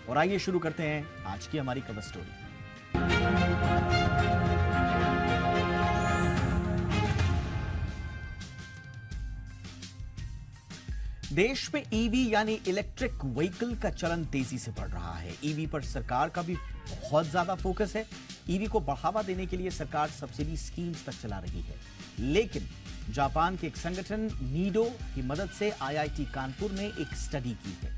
और आइए शुरू करते हैं आज की हमारी कवर स्टोरी। देश में ईवी यानी इलेक्ट्रिक व्हीकल का चलन तेजी से बढ़ रहा है। ईवी पर सरकार का भी बहुत ज्यादा फोकस है। ईवी को बढ़ावा देने के लिए सरकार सब्सिडी स्कीम्स तक चला रही है, लेकिन जापान के एक संगठन नीडो की मदद से आईआईटी कानपुर ने एक स्टडी की है।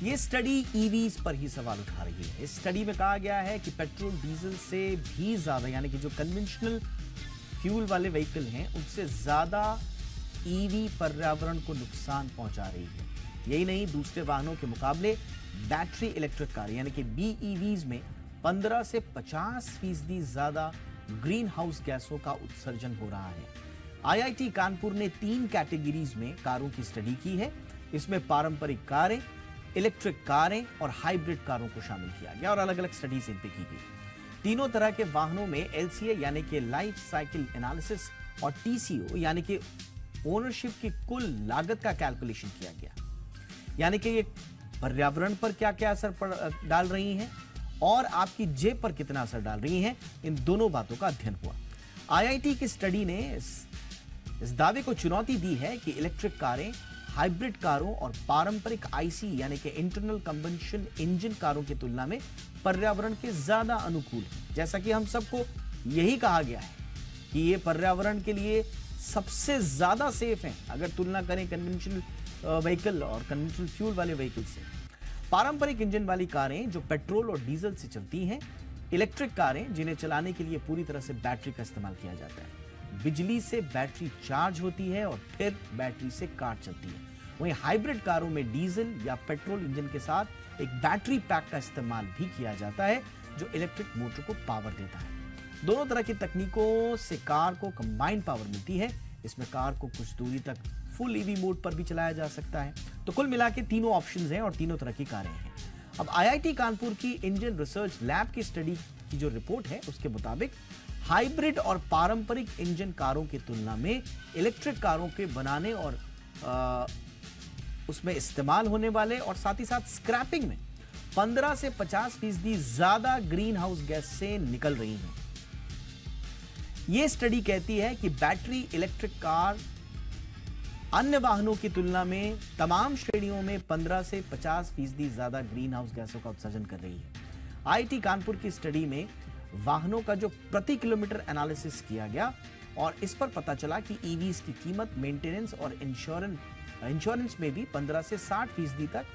यह स्टडी ईवीज पर ही सवाल उठा रही है। इस स्टडी में कहा गया है कि पेट्रोल डीजल से भी ज्यादा, यानी कि जो कन्वेंशनल फ्यूल वाले व्हीकल हैं, उनसे ज्यादा ईवी पर्यावरण को नुकसान पहुंचा रही है। यही नहीं, दूसरे वाहनों के मुकाबले बैटरी इलेक्ट्रिक कार यानी कि बीईवीज में 15 से 50% ज्यादा ग्रीन हाउस गैसों का उत्सर्जन हो रहा है। आईआईटी कानपुर ने 3 कैटेगरीज में कारों की स्टडी की है। इसमें पारंपरिक कारें, इलेक्ट्रिक कारें और हाइब्रिड कारों को शामिल किया गया और अलग अलग स्टडीज इन पे की गई। तीनों तरह के वाहनों में एलसीए यानी कि लाइफ साइकिल एनालिसिस और टीसीओ यानी कि ओनरशिप की कुल लागत का कैलकुलेशन किया गया, यानी कि ये पर्यावरण पर क्या क्या असर डाल रही हैं और आपकी जेब पर कितना असर डाल रही हैं, इन दोनों बातों का अध्ययन हुआ। आईआईटी की स्टडी ने इस दावे को चुनौती दी है कि इलेक्ट्रिक कारें हाइब्रिड कारों और पारंपरिक आईसी यानी कि इंटरनल कंबंशन इंजन कारों की तुलना में पर्यावरण के ज्यादा अनुकूल है। जैसा कि हम सबको यही कहा गया है कि ये पर्यावरण के लिए सबसे ज्यादा सेफ हैं अगर तुलना करें कन्वेंशनल व्हीकल और कन्वेंशनल फ्यूल वाले व्हीकल से। पारंपरिक इंजन वाली कारें जो पेट्रोल और डीजल से चलती हैं, इलेक्ट्रिक कारें जिन्हें चलाने के लिए पूरी तरह से बैटरी का इस्तेमाल किया जाता है। बिजली से बैटरी चार्ज होती है और फिर बैटरी से कार चलती है। वहीं हाइब्रिड कारों में डीजल या पेट्रोल इंजन के साथ एक बैटरी पैक का इस्तेमाल भी किया जाता है जो इलेक्ट्रिक मोटर को पावर देता है। दोनों तरह की तकनीकों से कार को कंबाइंड पावर मिलती है। इसमें कार को कुछ दूरी तक फुल ईवी मोड पर भी चलाया जा सकता है। तो कुल मिला के तीनों ऑप्शंस हैं और तीनों तरह की कारें हैं। अब आईआईटी कानपुर की इंजन रिसर्च लैब की स्टडी की जो रिपोर्ट है उसके मुताबिक हाइब्रिड और पारंपरिक इंजन कारों की तुलना में इलेक्ट्रिक कारों के बनाने और उसमें इस्तेमाल होने वाले और साथ ही साथ स्क्रैपिंग में 15 से 50% ज्यादा ग्रीन हाउस गैस से निकल रही हैं। यह स्टडी कहती है कि बैटरी इलेक्ट्रिक कार अन्य वाहनों की तुलना में तमाम श्रेणियों में 15 से 50% ज्यादा ग्रीन हाउस गैसों का उत्सर्जन कर रही है। आईआईटी कानपुर की स्टडी में वाहनों का जो प्रति किलोमीटर एनालिसिस किया गया और इस पर पता चला कि ईवीज की कीमत मेंटेनेंस और इंश्योरेंस में भी 15 से 60% तक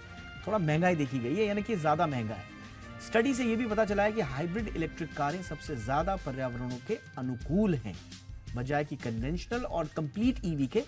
थोड़ा महंगाई देखी गई है, यानी कि ज्यादा महंगा है। स्टडी से यह भी पता चला है कि हाइब्रिड इलेक्ट्रिक कारें सबसे ज्यादा पर्यावरणों के अनुकूल हैं, बजाय कि कन्वेंशनल और कंप्लीट ईवी के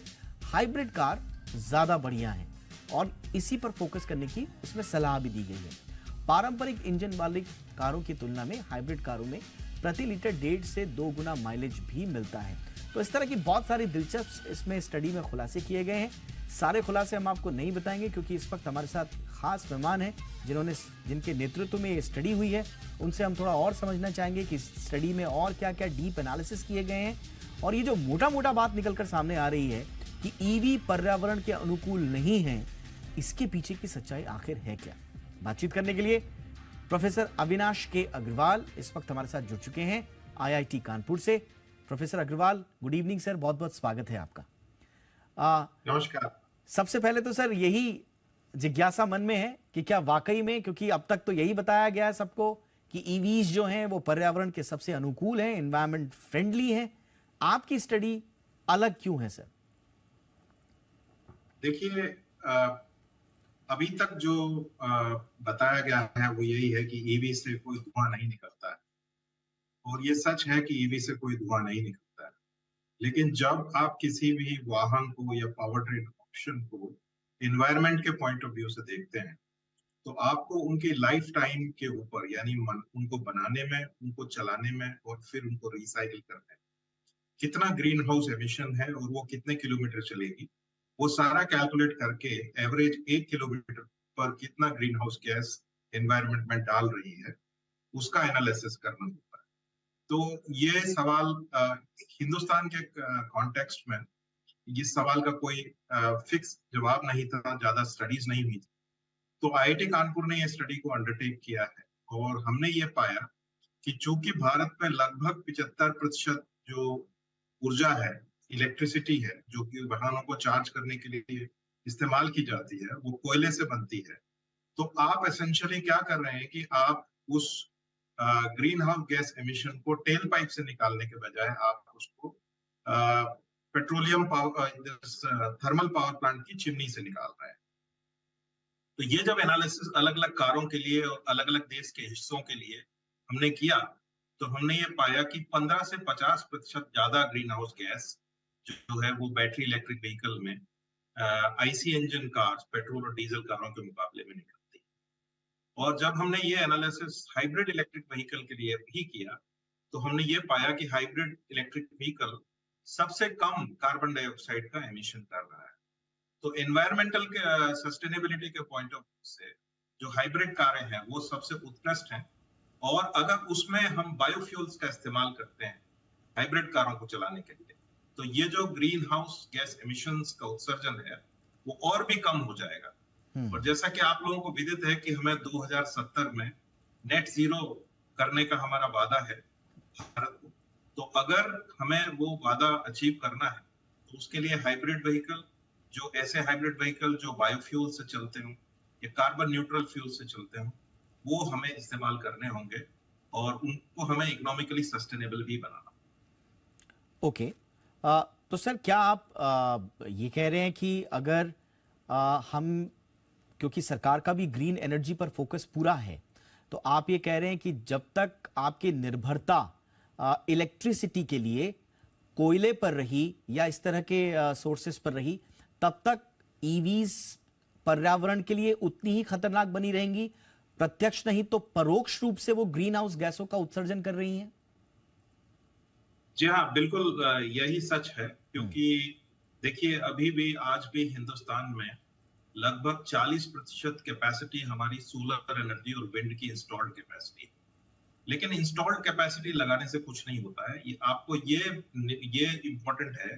हाइब्रिड कार ज्यादा बढ़िया हैं और इसी पर फोकस करने की इसमें सलाह भी दी गई है। पारंपरिक इंजन वाली कारों की तुलना में हाइब्रिड कारों में प्रति लीटर 1.5 से 2 गुना माइलेज भी मिलता है। तो इस तरह की बहुत सारी दिलचस्प इसमें स्टडी में खुलासे किए गए हैं। सारे खुलासे हम आपको नहीं बताएंगे क्योंकि इस वक्त हमारे साथ खास मेहमान हैं जिनके नेतृत्व में ये स्टडी हुई है। उनसे हम थोड़ा और समझना चाहेंगे कि स्टडी में और क्या क्या डीप एनालिसिस किए गए हैं और ये जो मोटा मोटा बात निकलकर सामने आ रही है कि ईवी पर्यावरण के अनुकूल नहीं है, इसके पीछे की सच्चाई आखिर है क्या। बातचीत करने के लिए प्रोफेसर अविनाश के अग्रवाल इस वक्त हमारे साथ जुड़ चुके हैं आईआईटी कानपुर से। Professor Agarwal, good evening sir, बहुत बहुत स्वागत है आपका। नमस्कार। सबसे पहले तो सर यही जिज्ञासा मन में है कि क्या वाकई में, क्योंकि अब तक तो यही बताया गया है सबको कि ईवीज जो हैं वो पर्यावरण के सबसे अनुकूल हैं, एनवायरमेंट फ्रेंडली हैं, आपकी स्टडी अलग क्यों है सर? देखिए, अभी तक जो बताया गया है वो यही है कि ईवी से कोई धुआं नहीं निकलता है और ये सच है कि ईवी से कोई धुआं नहीं निकलता है। लेकिन जब आप किसी भी वाहन को या पावर ट्रेन ऑप्शन को एनवायरनमेंट के पॉइंट ऑफ व्यू से देखते हैं तो आपको उनकी लाइफ टाइम के ऊपर, यानी उनको बनाने में, उनको चलाने में और फिर उनको रिसाइकिल करने में कितना ग्रीन हाउस एमिशन है और वो कितने किलोमीटर चलेगी, वो सारा कैलकुलेट करके एवरेज 1 किलोमीटर पर कितना ग्रीन हाउस गैस एनवायरनमेंट में डाल रही है, उसका एनालिसिस करना होता है। तो ये सवाल हिंदुस्तान के कॉन्टेक्स्ट में इस सवाल का कोई फिक्स जवाब नहीं था, ज्यादा स्टडीज नहीं हुई थी। तो आईआईटी कानपुर ने ये स्टडी को अंडरटेक किया है और हमने ये पाया कि चूंकि भारत में लगभग 75% जो ऊर्जा है, इलेक्ट्रिसिटी है, जो कि वाहनों को चार्ज करने के लिए इस्तेमाल की जाती है, वो कोयले से बनती है। तो आप एसेंशियली क्या कर रहे हैं कि आप उस ग्रीन हाउस गैस एमिशन को टेल पाइप से निकालने के बजाय आप उसको पेट्रोलियम थर्मल पावर प्लांट की चिमनी से निकाल रहे हैं। तो ये जब एनालिसिस अलग अलग कारों के लिए और अलग अलग देश के हिस्सों के लिए हमने किया, तो हमने ये पाया कि 15 से 50% ज्यादा ग्रीन हाउस गैस जो है वो बैटरी इलेक्ट्रिक व्हीकल में आईसी इंजन कार्स, पेट्रोल और डीजल कारों के मुकाबले में निकलती है। और जब हमने ये एनालिसिस हाइब्रिड इलेक्ट्रिक व्हीकल के लिए भी किया, तो हमने ये पाया कि हाइब्रिड इलेक्ट्रिक व्हीकल सबसे कम कार्बन डाइऑक्साइड का एमिशन कर रहा है। तो एनवायरमेंटल के सस्टेनेबिलिटी के पॉइंट ऑफ व्यू से जो हाइब्रिड कारें हैं वो सबसे उत्कृष्ट हैं। और अगर उसमें हम बायोफ्यूल्स का इस्तेमाल करते हैं हाइब्रिड कारों को चलाने के लिए, तो ये जो ग्रीन हाउस गैस एमिशंस का उत्सर्जन है वो और भी कम हो जाएगा। और जैसा कि आप लोगों को विदित है कि हमें 2070 में नेट जीरो करने का हमारा वादा है भारत को। तो अगर हमें वो वादा अचीव करना है, तो उसके लिए हाइब्रिड व्हीकल, जो ऐसे हाइब्रिड व्हीकल जो बायोफ्यूल से चलते हों या कार्बन न्यूट्रल फ्यूल से चलते हों, वो हमें इस्तेमाल करने होंगे और उनको हमें इकोनॉमिकली सस्टेनेबल भी बनाना। ओके, तो सर क्या आप ये कह रहे हैं कि अगर हम, क्योंकि सरकार का भी ग्रीन एनर्जी पर फोकस पूरा है, तो आप ये कह रहे हैं कि जब तक आपकी निर्भरता इलेक्ट्रिसिटी के लिए कोयले पर रही या इस तरह के सोर्सेस पर रही, तब तक ईवीज पर्यावरण के लिए उतनी ही खतरनाक बनी रहेंगी, प्रत्यक्ष नहीं तो परोक्ष रूप से वो ग्रीन हाउस गैसों का उत्सर्जन कर रही हैं। जी हाँ, बिल्कुल यही सच है, क्योंकि देखिए अभी भी आज भी हिंदुस्तान में लगभग 40% कैपेसिटी हमारी सोलर एनर्जी और विंड की इंस्टॉल्ड कैपेसिटी है। लेकिन इंस्टॉल्ड कैपेसिटी लगाने से कुछ नहीं होता है। ये आपको ये इंपॉर्टेंट है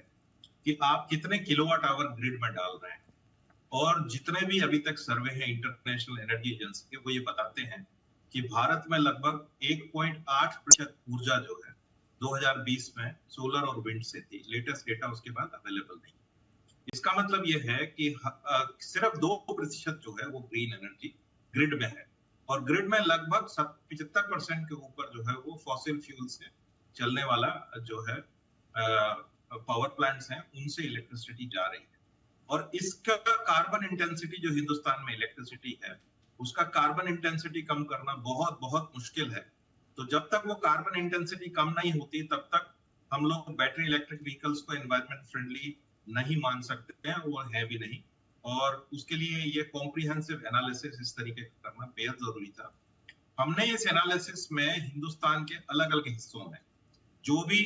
कि आप कितने किलोवाट आवर ग्रिड में डाल रहे हैं। और जितने भी अभी तक सर्वे हैं इंटरनेशनल एनर्जी एजेंसी के, वो ये बताते हैं कि भारत में लगभग 1.8% ऊर्जा जो है 2020 में सोलर और विंड से थी। लेटेस्ट डेटा उसके बाद अवेलेबल नहीं। इसका मतलब ये है कि सिर्फ 2% जो है वो ग्रीन एनर्जी ग्रिड में है, और ग्रिड में लगभग 75% के ऊपर जो है वो फॉसिल फ्यूल से चलने वाला जो है पावर प्लांट्स हैं, उनसे इलेक्ट्रिसिटी जा रही है। और इसका कार्बन इंटेंसिटी जो हिंदुस्तान में इलेक्ट्रिसिटी है, उसका कार्बन इंटेंसिटी कम करना बहुत बहुत मुश्किल है। तो जब तक वो कार्बन इंटेंसिटी कम नहीं होती, तब तक हम लोग बैटरी इलेक्ट्रिक व्हीकल्स को एनवायरमेंट फ्रेंडली नहीं मान सकते हैं, वो है भी नहीं। और उसके लिए ये कॉम्प्रिहेंसिव एनालिसिस इस तरीके का करना बेहद जरूरी था। हमने इस एनालिसिस में हिंदुस्तान के अलग अलग हिस्सों में जो भी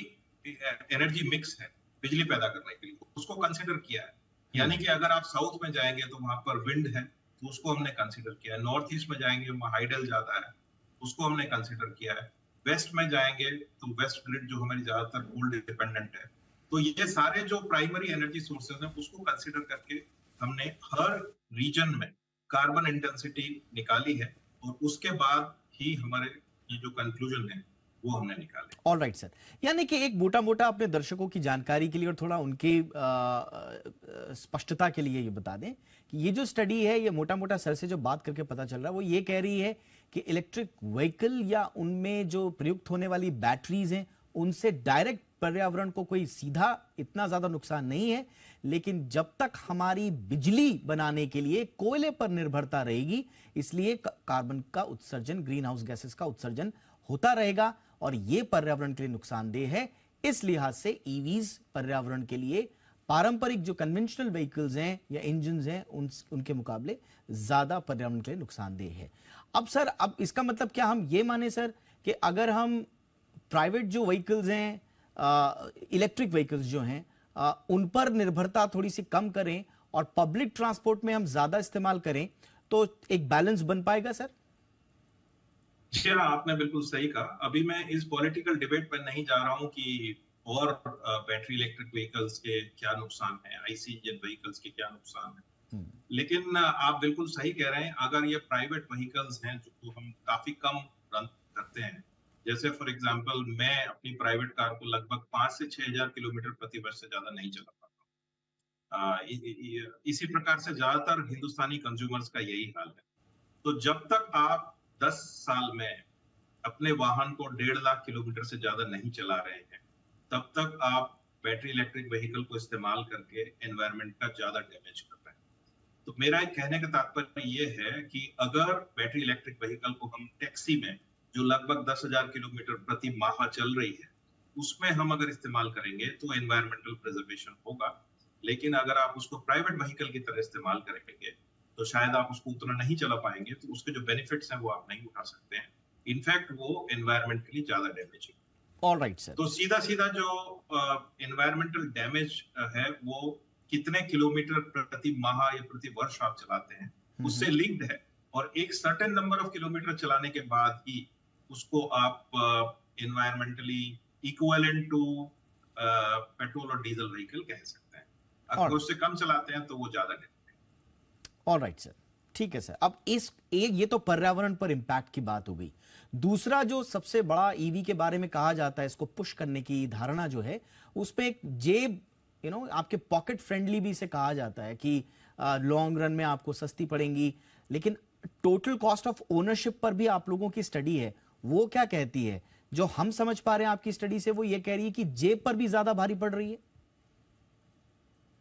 एनर्जी मिक्स है बिजली पैदा करने के लिए, उसको कंसिडर किया है। यानी कि अगर आप साउथ में जाएंगे तो वहां पर विंड है, तो उसको हमने कंसिडर किया है। नॉर्थ ईस्ट में जाएंगे वहां हाइडल ज्यादा है, उसको हमने कंसिडर किया है। वेस्ट में जाएंगे तो वेस्ट ग्रिड जो हमारी ज्यादातर कोल डिपेंडेंट है। तो ये सारे जो प्राइमरी एनर्जी सोर्सेज हैं उसको कंसिडर करके हमने हर रीजन में कार्बन इंटेंसिटी निकाली है, और उसके बाद ही हमारे ये जो कंक्लूजन है वो हमने निकाले। ऑल राइट सर, यानी कि एक मोटा मोटा अपने दर्शकों की जानकारी के लिए और थोड़ा उनकी स्पष्टता के लिए ये बता दें कि ये जो स्टडी है, ये मोटा मोटा सर से जो बात करके पता चल रहा है वो ये कह रही है कि इलेक्ट्रिक व्हीकल या उनमें जो प्रयुक्त होने वाली बैटरीज हैं, उनसे डायरेक्ट पर्यावरण को कोई सीधा इतना ज्यादा नुकसान नहीं है, लेकिन जब तक हमारी बिजली बनाने के लिए कोयले पर निर्भरता रहेगी, इसलिए कार्बन का उत्सर्जन, ग्रीन हाउस गैसेस का उत्सर्जन होता रहेगा और यह पर्यावरण के लिए नुकसानदेह है। इस लिहाज से ईवीज पर्यावरण के लिए पारंपरिक जो कन्वेंशनल व्हीकल्स हैं या इंजन हैं उनके मुकाबले ज्यादा पर्यावरण के लिए नुकसानदेह है। अब सर, अब इसका मतलब क्या हम ये माने सर कि अगर हम प्राइवेट जो व्हीकल्स हैं, इलेक्ट्रिक व्हीकल्स जो हैं, उन पर निर्भरता थोड़ी सी कम करें और पब्लिक ट्रांसपोर्ट में हम ज्यादा इस्तेमाल करें, तो एक बैलेंस बन पाएगा सर? जी हाँ, आपने बिल्कुल सही कहा। अभी मैं इस पॉलिटिकल डिबेट पर नहीं जा रहा हूं कि और बैटरी इलेक्ट्रिक व्हीकल्स के क्या नुकसान है, आईसी इंजन व्हीकल्स के क्या नुकसान है। लेकिन आप बिल्कुल सही कह रहे हैं, अगर ये प्राइवेट व्हीकल्स हैं जो हम काफी कम रन करते हैं, जैसे फॉर एग्जांपल मैं अपनी प्राइवेट कार को लगभग 5 से 6,000 किलोमीटर प्रति वर्ष से ज्यादा नहीं चला पाता। इसी प्रकार से ज्यादातर हिंदुस्तानी कंज्यूमर्स का यही हाल है। तो जब तक आप 10 साल में अपने वाहन को 1.5 लाख किलोमीटर से ज्यादा नहीं चला रहे हैं, तब तक आप बैटरी इलेक्ट्रिक व्हीकल को इस्तेमाल करके एनवायरनमेंट का ज्यादा डैमेज कर रहे हैं। तो मेरा एक कहने का तात्पर्य ये है कि अगर बैटरी इलेक्ट्रिक व्हीकल को हम टैक्सी में, जो लगभग 10,000 किलोमीटर प्रति माह चल रही है, उसमें हम अगर इस्तेमाल करेंगे तो एनवायरमेंटल प्रिजर्वेशन होगा। लेकिन अगर आप उसको प्राइवेट व्हीकल की तरह इस्तेमाल करेंगे तो शायद आप उसको उतना नहीं चला पाएंगे, तो उसके जो बेनिफिट्स हैं वो आप नहीं उठा सकते हैं। इनफैक्ट वो एनवायरमेंट के लिए ज्यादा डैमेजिंग। All right sir. तो सीधा सीधा जो एनवायरमेंटल डैमेज है वो कितने किलोमीटर प्रति माह या प्रति वर्ष आप चलाते हैं उससे लिंक्ड है, और एक सर्टेन नंबर ऑफ किलोमीटर चलाने के बाद ही उसको आप एनवायरमेंटली इक्विवेलेंट टू पेट्रोल और डीजल व्हीकल कह सकते हैं। अगर उससे कम चलाते हैं तो वो ज्यादा डैमेज। ऑल राइट सर, ठीक है सर। अब ये तो पर्यावरण पर इंपैक्ट की बात हो गई। दूसरा जो सबसे बड़ा ईवी के बारे में कहा जाता है, इसको पुश करने की धारणा जो है, उसपे एक जेब आपके पॉकेट फ्रेंडली भी इसे कहा जाता है कि लॉन्ग रन में आपको सस्ती पड़ेंगी। लेकिन टोटल कॉस्ट ऑफ ओनरशिप पर भी आप लोगों की स्टडी है, वो क्या कहती है? जो हम समझ पा रहे हैं आपकी स्टडी से, वो ये कह रही है कि जेब पर भी ज्यादा भारी पड़ रही है।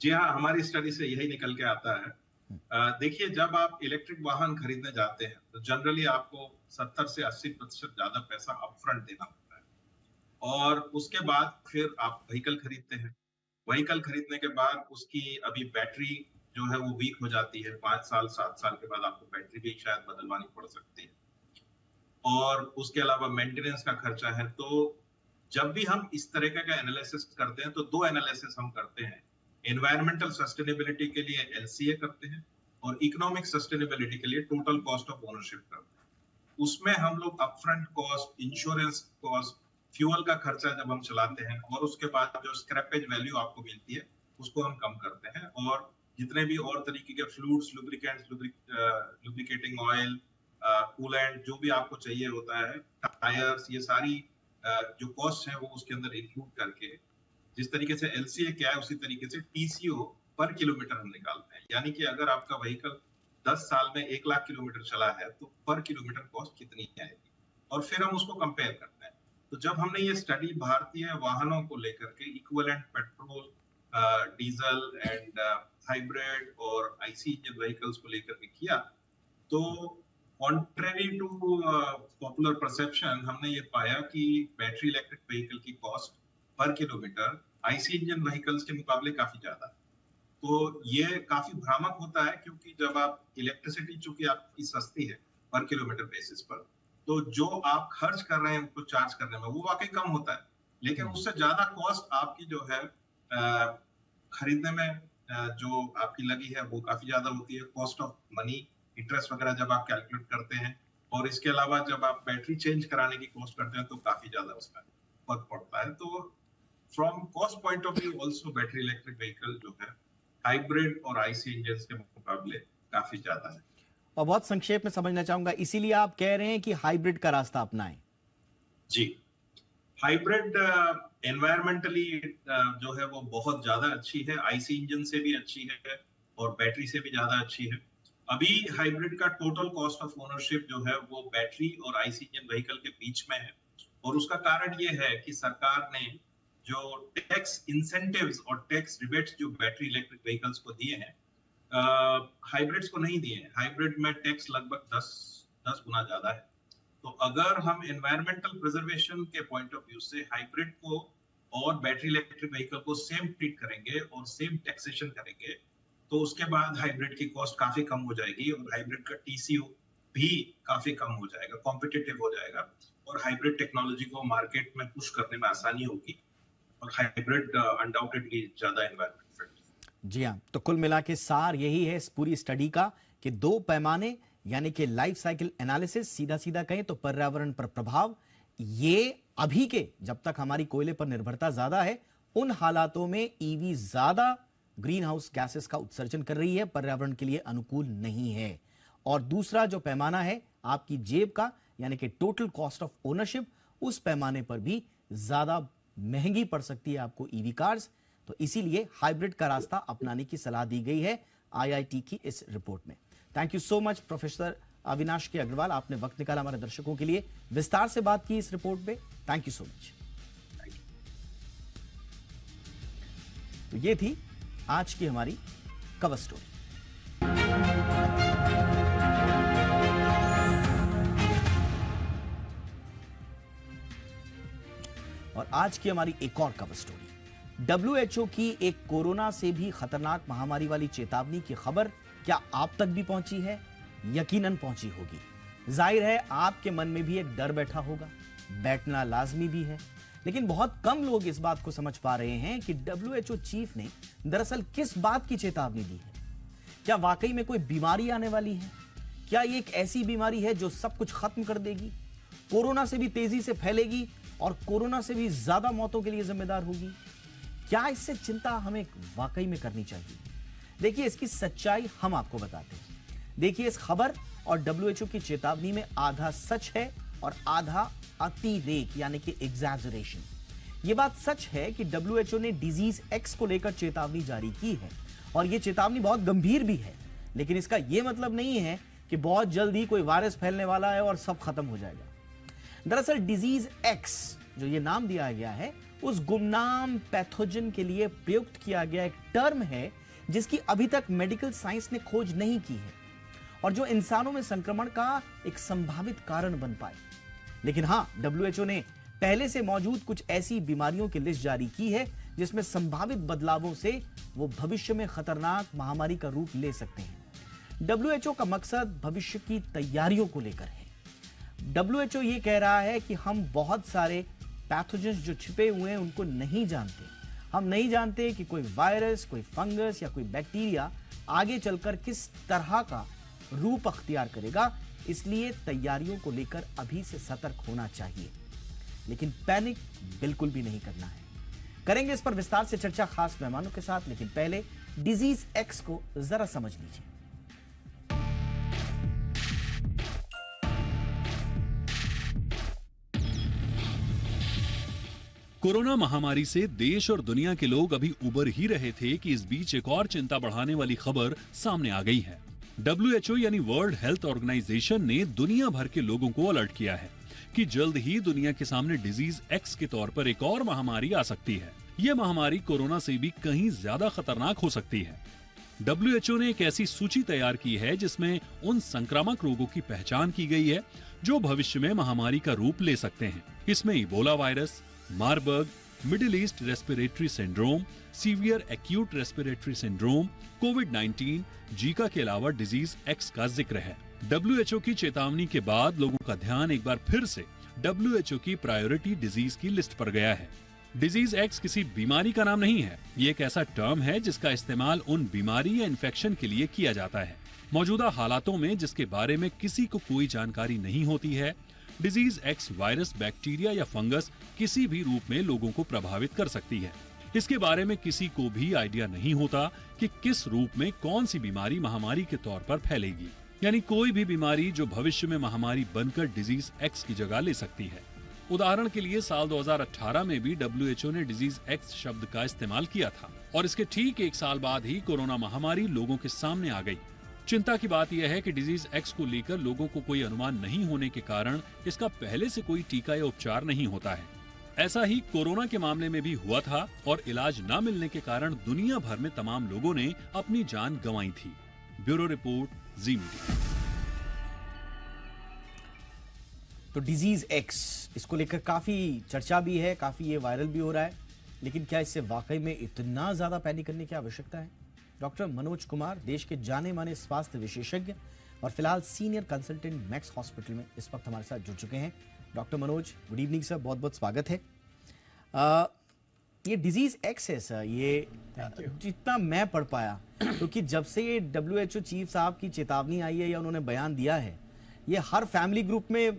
जी हाँ, हमारी स्टडी से यही निकल के आता है। देखिए, जब आप इलेक्ट्रिक वाहन खरीदने जाते हैं तो जनरली आपको 70 से 80% ज्यादा पैसा अपफ्रंट देना होता है, और उसके बाद फिर आप व्हीकल खरीदते हैं। व्हीकल खरीदने के बाद उसकी अभी बैटरी जो है वो वीक हो जाती है। 5 साल 7 साल के बाद आपको बैटरी भी शायद बदलवानी पड़ सकती है, और उसके अलावा मेंटेनेंस का खर्चा है। तो जब भी हम इस तरह का एनालिसिस करते हैं तो 2 एनालिसिस हम करते हैं। एनवायरमेंटल सस्टेनेबिलिटी के लिए एलसीए करते हैं, और इकोनॉमिक सस्टेनेबिलिटी के लिए टोटल कॉस्ट ऑफ ओनरशिप करते हैं। उसमें हम लोग upfront cost, insurance cost, fuel का खर्चा जब हम चलाते हैं, और उसके बाद जो स्क्रैपेज वैल्यू आपको मिलती है उसको हम कम करते हैं, और जितने भी और तरीके के fluids, lubricants, lubricating oil, coolant, जो भी आपको चाहिए होता है, टायर्स, ये सारी जो कॉस्ट है वो उसके अंदर इंक्लूड करके, जिस तरीके से एलसीए क्या है उसी तरीके से टीसीओ पर किलोमीटर हम निकालते हैं। यानी कि अगर आपका व्हीकल 10 साल में 1 लाख किलोमीटर चला है तो पर किलोमीटर कॉस्ट कितनी आएगी, और फिर हम उसको कंपेयर करते हैं। तो जब हमने ये स्टडी भारतीय वाहनों को लेकर के equivalent petrol, diesel and hybrid और आईसी इंजन व्हीकल्स को लेकर के किया, तो कॉन्ट्रेरी टू पॉपुलर परसेप्शन, हमने ये पाया कि बैटरी इलेक्ट्रिक व्हीकल की cost per kilometre IC engine vehicles के मुकाबले काफी ज्यादा है। तो ये काफी भ्रामक होता है, क्योंकि जब आप इलेक्ट्रिसिटी चूंकि आपकी सस्ती है पर किलोमीटर बेसिस पर, तो जो आप खर्च कर रहे हैं उनको चार्ज करने में वो वाकई कम होता है, लेकिन उससे ज्यादा कॉस्ट आपकी जो है खरीदने में जो आपकी लगी है वो काफी ज्यादा होती है। कॉस्ट ऑफ मनी, इंटरेस्ट वगैरह जब आप कैलकुलेट करते हैं, और इसके अलावा जब आप बैटरी चेंज कराने की कॉस्ट करते हैं तो काफी ज्यादा उसका फर्क पड़ता है। तो from cost point of view also battery electric vehicle जो है हाइब्रिड और आईसी इंजन के मुकाबले काफी ज्यादा है। और बहुत संक्षेप में समझना चाहूंगा, इसीलिए आप कह रहे हैं कि हाइब्रिड का रास्ता अपनाएं। जी, हाइब्रिड एनवायरमेंटली जो है वो बहुत ज्यादा अच्छी है, आईसी इंजन से भी अच्छी है और बैटरी से भी ज्यादा अच्छी है। अभी हाइब्रिड का टोटल कॉस्ट ऑफ ओनरशिप जो है वो बैटरी और आईसी इंजन व्हीकल के बीच में है, और उसका कारण ये है कि सरकार ने जो टैक्स इंसेंटिव्स और टैक्स रिबेट्स जो बैटरी इलेक्ट्रिक व्हीकल्स को दिए हैं, हाइब्रिड्स को नहीं दिए हैं। हाइब्रिड में टैक्स लगभग 10 गुना ज्यादा है। तो अगर हम एनवायरमेंटल प्रिजर्वेशन के पॉइंट ऑफ व्यू से हाइब्रिड को और बैटरी इलेक्ट्रिक व्हीकल को सेम ट्रीट करेंगे और सेम टैक्सेशन करेंगे, तो उसके बाद हाइब्रिड की कॉस्ट काफी कम हो जाएगी, और हाइब्रिड का टीसीओ भी काफी कम हो जाएगा, कॉम्पिटिटिव हो जाएगा, और हाइब्रिड टेक्नोलॉजी को मार्केट में पुश करने में आसानी होगी, और हाइब्रिड अनडाउटेडली ज्यादा एनवायरमेंट फ्रेंडली। जी हाँ, तो कुल मिला के सार यही है इस पूरी स्टडी का कि 2 पैमाने, यानी कि लाइफ साइकिल एनालिसिस, सीधा सीधा कहें तो पर्यावरण पर प्रभाव, ये अभी के जब तक हमारी कोयले पर निर्भरता ज्यादा है, उन हालातों में ईवी ज्यादा ग्रीन हाउस गैसेस का उत्सर्जन कर रही है, पर्यावरण के लिए अनुकूल नहीं है। और दूसरा जो पैमाना है आपकी जेब का, यानी कि टोटल कॉस्ट ऑफ ओनरशिप, उस पैमाने पर भी ज्यादा महंगी पड़ सकती है आपको ईवी कार्स। तो इसीलिए हाइब्रिड का रास्ता अपनाने की सलाह दी गई है आईआईटी की इस रिपोर्ट में। Thank you so much professor Avinash के अग्रवाल, आपने वक्त निकाला हमारे दर्शकों के लिए, विस्तार से बात की इस रिपोर्ट पे। Thank you so much. तो ये थी आज की हमारी कवर स्टोरी। और आज की हमारी एक और कवर स्टोरी, डब्ल्यूएचओ की एक कोरोना से भी खतरनाक महामारी वाली चेतावनी की खबर क्या आप तक भी पहुंची है? यकीनन पहुंची होगी। जाहिर है आपके मन में भी एक डर बैठा होगा, बैठना लाजमी भी है। लेकिन बहुत कम लोग इस बात को समझ पा रहे हैं कि डब्ल्यूएचओ चीफ ने दरअसल किस बात की चेतावनी दी है। क्या वाकई में कोई बीमारी आने वाली है? क्या ये एक ऐसी बीमारी है जो सब कुछ खत्म कर देगी, कोरोना से भी तेजी से फैलेगी और कोरोना से भी ज्यादा मौतों के लिए जिम्मेदार होगी? क्या इससे चिंता हमें वाकई में करनी चाहिए? देखिए, इसकी सच्चाई हम आपको बताते हैं। देखिए, इस खबर और डब्ल्यूएचओ की चेतावनी में आधा सच है और आधा अतिरेक, यानी कि एग्जैजरेशन। यह बात सच है कि डब्ल्यूएचओ ने डिजीज एक्स को लेकर चेतावनी जारी की है और यह चेतावनी बहुत गंभीर भी है। लेकिन इसका यह मतलब नहीं है कि बहुत जल्दी कोई वायरस फैलने वाला है और सब खत्म हो जाएगा। दरअसल डिजीज एक्स, जो ये नाम दिया गया है, उस गुमनाम पैथोजन के लिए प्रयुक्त किया गया एक टर्म है जिसकी अभी तक मेडिकल साइंस ने खोज नहीं की है और जो इंसानों में संक्रमण का एक संभावित कारण बन पाए। लेकिन हां, डब्ल्यूएचओ ने पहले से मौजूद कुछ ऐसी बीमारियों की लिस्ट जारी की है जिसमें संभावित बदलावों से वो भविष्य में खतरनाक महामारी का रूप ले सकते हैं। डब्ल्यूएचओ का मकसद भविष्य की तैयारियों को लेकर है। डब्ल्यूएचओ ये कह रहा है कि हम बहुत सारे पैथोजेंस जो छिपे हुए हैं उनको नहीं जानते। हम नहीं जानते कि कोई वायरस, कोई फंगस या कोई बैक्टीरिया आगे चलकर किस तरह का रूप अख्तियार करेगा। इसलिए तैयारियों को लेकर अभी से सतर्क होना चाहिए, लेकिन पैनिक बिल्कुल भी नहीं करना है। करेंगे इस पर विस्तार से चर्चा खास मेहमानों के साथ, लेकिन पहले डिजीज एक्स को जरा समझ लीजिए। कोरोना महामारी से देश और दुनिया के लोग अभी उबर ही रहे थे कि इस बीच एक और चिंता बढ़ाने वाली खबर सामने आ गई है। डब्ल्यूएचओ यानी वर्ल्ड हेल्थ ऑर्गेनाइजेशन ने दुनिया भर के लोगों को अलर्ट किया है कि जल्द ही दुनिया के सामने डिजीज एक्स के तौर पर एक और महामारी आ सकती है। यह महामारी कोरोना से भी कहीं ज्यादा खतरनाक हो सकती है। डब्ल्यूएचओ ने एक ऐसी सूची तैयार की है जिसमें उन संक्रामक रोगों की पहचान की गई है जो भविष्य में महामारी का रूप ले सकते हैं। इसमें Ebola virus, Marburg, Middle East respiratory syndrome, severe acute respiratory syndrome, कोविड-19, जीका के अलावा डिजीज एक्स का जिक्र है। डब्ल्यूएचओ की चेतावनी के बाद लोगों का ध्यान एक बार फिर से डब्ल्यूएचओ की प्रायोरिटी डिजीज की लिस्ट पर गया है। डिजीज एक्स किसी बीमारी का नाम नहीं है, ये एक ऐसा टर्म है जिसका इस्तेमाल उन बीमारी या इन्फेक्शन के लिए किया जाता है मौजूदा हालातों में जिसके बारे में किसी को कोई जानकारी नहीं होती है। डिजीज एक्स वायरस, बैक्टीरिया या फंगस किसी भी रूप में लोगों को प्रभावित कर सकती है। इसके बारे में किसी को भी आइडिया नहीं होता कि किस रूप में कौन सी बीमारी महामारी के तौर पर फैलेगी, यानी कोई भी बीमारी जो भविष्य में महामारी बनकर डिजीज एक्स की जगह ले सकती है। उदाहरण के लिए साल 2018 में भी डब्ल्यूएचओ ने डिजीज एक्स शब्द का इस्तेमाल किया था और इसके ठीक एक साल बाद ही कोरोना महामारी लोगों के सामने आ गई। चिंता की बात यह है कि डिजीज एक्स को लेकर लोगों को कोई अनुमान नहीं होने के कारण इसका पहले से कोई टीका या उपचार नहीं होता है। ऐसा ही कोरोना के मामले में भी हुआ था और इलाज न मिलने के कारण दुनिया भर में तमाम लोगों ने अपनी जान गंवाई थी। ब्यूरो रिपोर्ट, जी मीडिया। तो डिजीज एक्स, इसको लेकर काफी चर्चा भी है, काफी ये वायरल भी हो रहा है, लेकिन क्या इससे वाकई में इतना ज्यादा पैनिक करने की आवश्यकता है? डॉक्टर मनोज कुमार, देश के जाने माने स्वास्थ्य विशेषज्ञ और फिलहाल सीनियर कंसल्टेंट मैक्स हॉस्पिटल में इस वक्त हमारे साथ जुड़ चुके हैं। Doctor Manoj, good evening sir, बहुत बहुत स्वागत है। ये डिजीज एक्स है सर, ये जितना मैं पढ़ पाया, क्योंकि जब से ये डब्ल्यूएचओ चीफ साहब की चेतावनी आई है या उन्होंने बयान दिया है, ये हर फैमिली ग्रुप में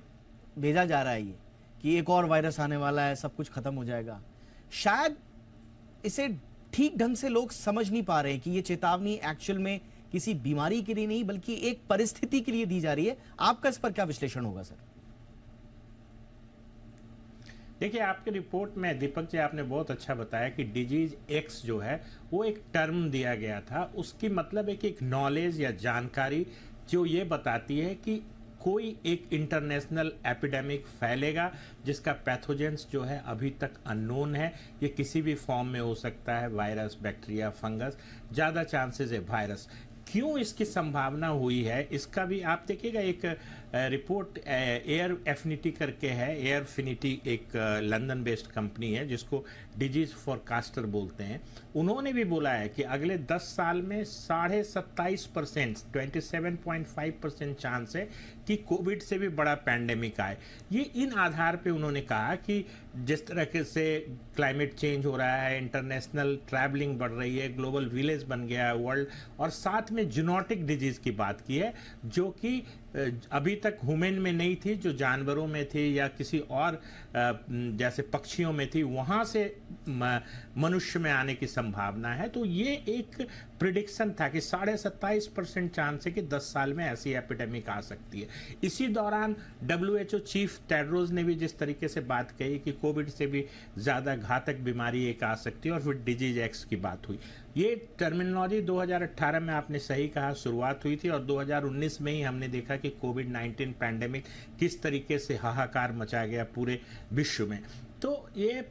भेजा जा रहा है ये कि एक और वायरस आने वाला है, सब कुछ खत्म हो जाएगा। शायद इसे ठीक ढंग से लोग समझ नहीं पा रहे हैं कि ये चेतावनी एक्चुअल में किसी बीमारी के लिए नहीं बल्कि एक परिस्थिति के लिए दी जा रही है। आपका इस पर क्या विश्लेषण होगा सर? देखिए, आपके रिपोर्ट में दीपक जी आपने बहुत अच्छा बताया कि डिजीज एक्स जो है वो एक टर्म दिया गया था। उसकी मतलब है कि एक नॉलेज या जानकारी जो ये बताती है कि कोई एक इंटरनेशनल एपिडेमिक फैलेगा जिसका पैथोजेंस जो है अभी तक अननोन है। ये किसी भी फॉर्म में हो सकता है, वायरस, बैक्टीरिया, फंगस, ज़्यादा चांसेस है वायरस। क्यों इसकी संभावना हुई है इसका भी आप देखिएगा। एक रिपोर्ट एयर एफिनिटी करके है, एयर फिनिटी एक लंदन बेस्ड कंपनी है जिसको डिजीज फॉरकास्टर बोलते हैं। उन्होंने भी बोला है कि अगले 10 साल में 27.5% 27.5% चांस है कि कोविड से भी बड़ा पैंडेमिक आए। ये इन आधार पे उन्होंने कहा कि जिस तरह से क्लाइमेट चेंज हो रहा है, इंटरनेशनल ट्रैवलिंग बढ़ रही है, ग्लोबल विलेज बन गया है वर्ल्ड, और साथ में जूनोटिक डिजीज की बात की है जो कि अभी तक ह्यूमन में नहीं थी, जो जानवरों में थी या किसी और जैसे पक्षियों में थी, वहां से मनुष्य में आने की संभावना है। तो ये एक प्रिडिक्शन था कि 27.5% चांस है कि 10 साल में ऐसी एपिडेमिक आ सकती है। इसी दौरान WHO चीफ टेड्रोस ने भी जिस तरीके से बात कही कि कोविड से भी ज़्यादा घातक बीमारी एक आ सकती है, और फिर डिजीज एक्स की बात हुई। ये टर्मिनोलॉजी 2018 में आपने सही कहा शुरुआत हुई थी, और 2019 में ही हमने देखा कि कोविड-19 पैंडेमिक किस तरीके से हाहाकार मचा गया पूरे विश्व में। तो ये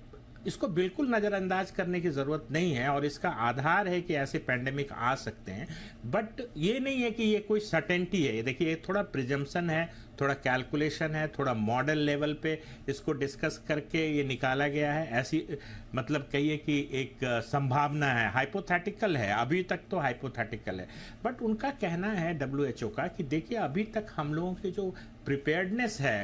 इसको बिल्कुल नज़रअंदाज करने की ज़रूरत नहीं है, और इसका आधार है कि ऐसे पैंडेमिक आ सकते हैं, बट ये नहीं है कि ये कोई सर्टेनिटी है। ये देखिए, ये थोड़ा प्रिजम्पशन है, थोड़ा कैलकुलेशन है, थोड़ा मॉडल लेवल पे इसको डिस्कस करके ये निकाला गया है। ऐसी मतलब कहिए कि एक संभावना है, हाइपोथेटिकल है, अभी तक तो हाइपोथेटिकल है। बट उनका कहना है WHO का कि देखिए अभी तक हम लोगों की जो प्रिपेयर्डनेस है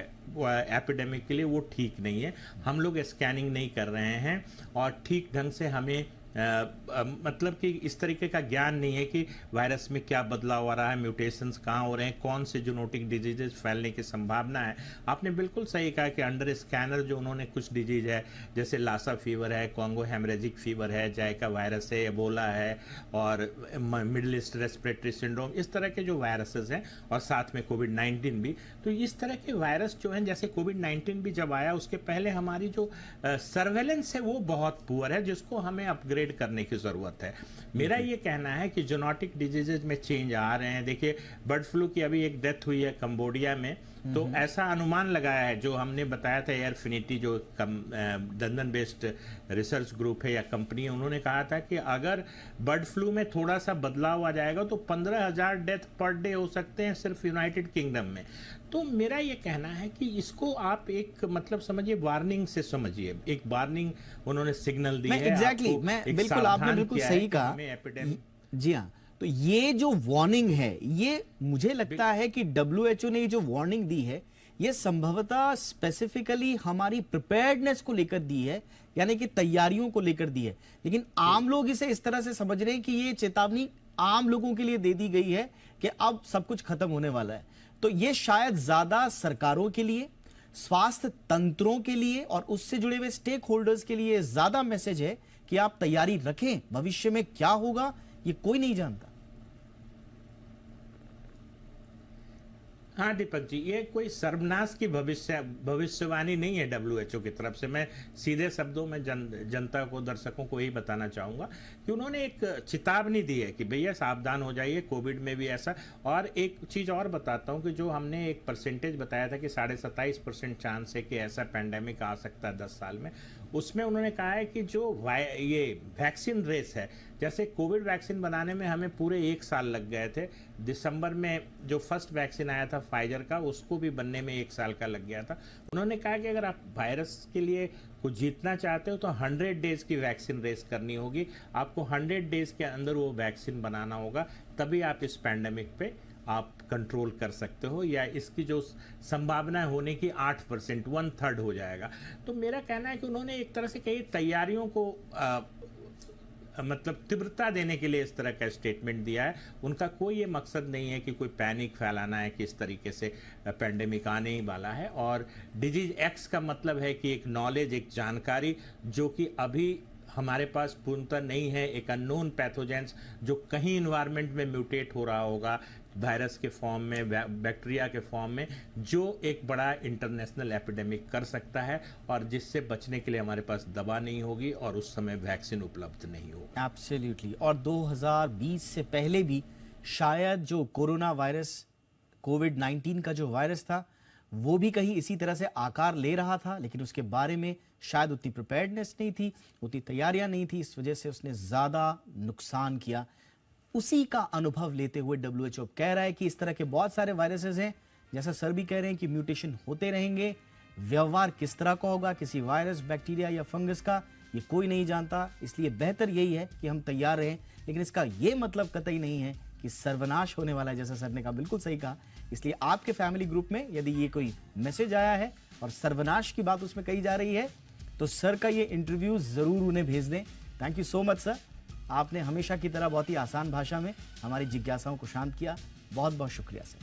एपिडेमिक के लिए वो ठीक नहीं है। हम लोग स्कैनिंग नहीं कर रहे हैं और ठीक ढंग से हमें मतलब कि इस तरीके का ज्ञान नहीं है कि वायरस में क्या बदलाव आ रहा है, म्यूटेशंस कहाँ हो रहे हैं, कौन से जूनोटिक डिजीजेज फैलने की संभावना है। आपने बिल्कुल सही कहा कि अंडर स्कैनर जो उन्होंने कुछ डिजीज है जैसे लासा फीवर है, कॉन्गो हेमरेजिक फीवर है, जायका वायरस है, एबोला है, और मिडिल ईस्ट रेस्पिरेटरी सिंड्रोम, इस तरह के जो वायरसेस हैं, और साथ में कोविड-19 भी। तो इस तरह के वायरस जो हैं, जैसे कोविड-19 भी जब आया उसके पहले हमारी जो सर्वेलेंस है वो बहुत पुअर है, जिसको हमें अपग्रेड करने की जरूरत है। मेरा ये कहना है कि जूनोटिक डिजीजेज में चेंज आ रहे हैं। देखिए, बर्ड फ्लू की अभी एक डेथ हुई है कंबोडिया में, तो ऐसा अनुमान लगाया है, जो हमने बताया था एयर फिनिटी जो लंदन बेस्ड रिसर्च ग्रुप है या कंपनी है, उन्होंने कहा था कि अगर बर्ड फ्लू में थोड़ा सा बदलाव आ जाएगा तो 15,000 डेथ पर डे हो सकते हैं सिर्फ यूनाइटेड किंगडम में। तो मेरा ये कहना है कि इसको आप एक मतलब समझिए वार्निंग से समझिए, एक वार्निंग उन्होंने सिग्नल दी है। एग्जैक्टली, मैं बिल्कुल, आपने बिल्कुल सही कहा। जी हाँ, तो ये जो वार्निंग है, ये मुझे लगता है कि WHO ने जो वार्निंग दी है ये संभवतः स्पेसिफिकली हमारी प्रिपेयर्डनेस को लेकर दी है, यानी कि तैयारियों को लेकर दी है। लेकिन आम लोग इसे इस तरह से समझ रहे हैं कि ये चेतावनी आम लोगों के लिए दे दी गई है कि अब सब कुछ खत्म होने वाला है। तो ये शायद ज्यादा सरकारों के लिए, स्वास्थ्य तंत्रों के लिए और उससे जुड़े हुए स्टेक होल्डर्स के लिए ज्यादा मैसेज है कि आप तैयारी रखें, भविष्य में क्या होगा ये कोई नहीं जानता। हाँ दीपक जी, ये कोई सर्वनाश की भविष्यवाणी नहीं है WHO की तरफ से। मैं सीधे शब्दों में जनता को, दर्शकों को यही बताना चाहूँगा कि उन्होंने एक चेतावनी दी है कि भैया सावधान हो जाइए, कोविड में भी ऐसा। और एक चीज़ और बताता हूँ कि जो हमने एक परसेंटेज बताया था कि 27.5% चांस है कि ऐसा पैंडेमिक आ सकता है 10 साल में, उसमें उन्होंने कहा है कि जो ये वैक्सीन रेस है, जैसे कोविड वैक्सीन बनाने में हमें पूरे 1 साल लग गए थे। दिसंबर में जो फर्स्ट वैक्सीन आया था फाइजर का, उसको भी बनने में 1 साल का लग गया था। उन्होंने कहा कि अगर आप वायरस के लिए कुछ जीतना चाहते हो तो 100 डेज की वैक्सीन रेस करनी होगी। आपको 100 डेज के अंदर वो वैक्सीन बनाना होगा, तभी आप इस पैंडेमिक पे आप कंट्रोल कर सकते हो, या इसकी जो संभावना होने की 8%, 1/3 हो जाएगा। तो मेरा कहना है कि उन्होंने एक तरह से कई तैयारियों को मतलब तीव्रता देने के लिए इस तरह का स्टेटमेंट दिया है। उनका कोई ये मकसद नहीं है कि कोई पैनिक फैलाना है कि इस तरीके से पैंडेमिक आने ही वाला है। और डिजीज एक्स का मतलब है कि एक नॉलेज, एक जानकारी जो कि अभी हमारे पास पूर्णतः नहीं है। एक अननोन पैथोजेंस जो कहीं इन्वायरमेंट में म्यूटेट हो रहा होगा, वायरस के फॉर्म में, बैक्टीरिया के फॉर्म में, जो एक बड़ा इंटरनेशनल एपिडेमिक कर सकता है और जिससे बचने के लिए हमारे पास दवा नहीं होगी और उस समय वैक्सीन उपलब्ध नहीं होगी। एब्सोल्युटली। और 2020 से पहले भी शायद जो कोरोना वायरस, कोविड-19 का जो वायरस था, वो भी कहीं इसी तरह से आकार ले रहा था, लेकिन उसके बारे में शायद उतनी प्रिपेयर्डनेस नहीं थी, उतनी तैयारियां नहीं थी, इस वजह से उसने ज़्यादा नुकसान किया। उसी का अनुभव लेते हुए WHO कह रहा है कि इस तरह के बहुत सारे वायरसेस हैं, जैसा सर भी कह रहे हैं कि म्यूटेशन होते रहेंगे। व्यवहार किस तरह का होगा किसी वायरस, बैक्टीरिया या फंगस का, ये कोई नहीं जानता। इसलिए बेहतर यही है कि हम तैयार रहें, लेकिन इसका ये मतलब कतई नहीं है कि सर्वनाश होने वाला है, जैसा सर ने कहा, बिल्कुल सही कहा। इसलिए आपके फैमिली ग्रुप में यदि ये कोई मैसेज आया है और सर्वनाश की बात उसमें कही जा रही है, तो सर का ये इंटरव्यू जरूर उन्हें भेज दें। Thank you so much sir, आपने हमेशा की तरह बहुत ही आसान भाषा में हमारी जिज्ञासाओं को शांत किया। बहुत बहुत शुक्रिया सर।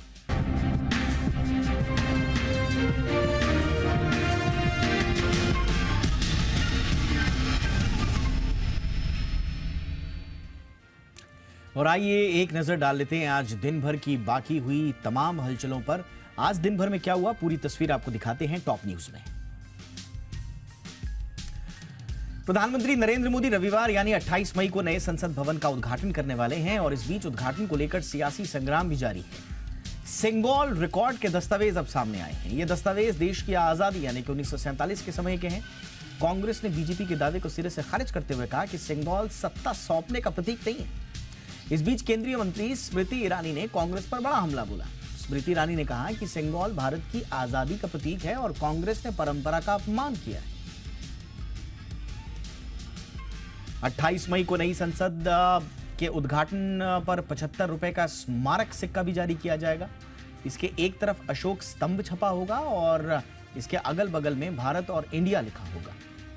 और आइए एक नजर डाल लेते हैं आज दिन भर की बाकी हुई तमाम हलचलों पर। आज दिन भर में क्या हुआ, पूरी तस्वीर आपको दिखाते हैं टॉप न्यूज में। प्रधानमंत्री नरेंद्र मोदी रविवार यानी 28 मई को नए संसद भवन का उद्घाटन करने वाले हैं और इस बीच उद्घाटन को लेकर सियासी संग्राम भी जारी है। सेंगोल रिकॉर्ड के दस्तावेज अब सामने आए हैं। ये दस्तावेज देश की आजादी यानी कि 1947 के समय के हैं। कांग्रेस ने बीजेपी के दावे को सिरे से खारिज करते हुए कहा कि सेंगोल सत्ता सौंपने का प्रतीक नहीं है। इस बीच केंद्रीय मंत्री स्मृति ईरानी ने कांग्रेस पर बड़ा हमला बोला। स्मृति ईरानी ने कहा कि सेंगोल भारत की आजादी का प्रतीक है और कांग्रेस ने परंपरा का अपमान किया है। 28 मई को नई संसद के उद्घाटन पर 75 रुपए का स्मारक सिक्का भी जारी किया जाएगा। इसके एक तरफ अशोक स्तंभ छपा होगा और इसके अगल बगल में भारत और इंडिया लिखा होगा।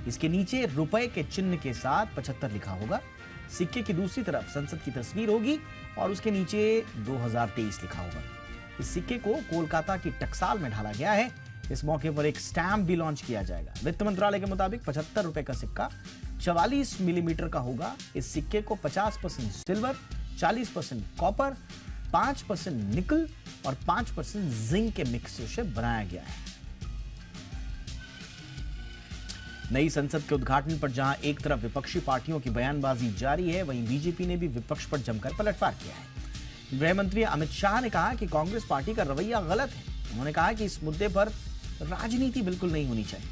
इसके नीचे रुपए के चिन्ह के साथ 75 लिखा होगा। सिक्के की दूसरी तरफ संसद की तस्वीर होगी और उसके नीचे 2023 लिखा होगा। इस सिक्के को कोलकाता की टकसाल में ढाला गया है। इस मौके पर एक स्टैम्प भी लॉन्च किया जाएगा। वित्त मंत्रालय के मुताबिक 75 रुपए का सिक्का 44 मिलीमीटर का होगा। इस सिक्के को 50% सिल्वर, 40% कॉपर, 5% निकल और 5% जिंक के मिक्स से बनाया गया है। नई संसद के उद्घाटन पर जहां एक तरफ विपक्षी पार्टियों की बयानबाजी जारी है, वहीं बीजेपी ने भी विपक्ष पर जमकर पलटवार किया है। गृह मंत्री अमित शाह ने कहा कि कांग्रेस पार्टी का रवैया गलत है। उन्होंने कहा कि इस मुद्दे पर राजनीति बिल्कुल नहीं होनी चाहिए।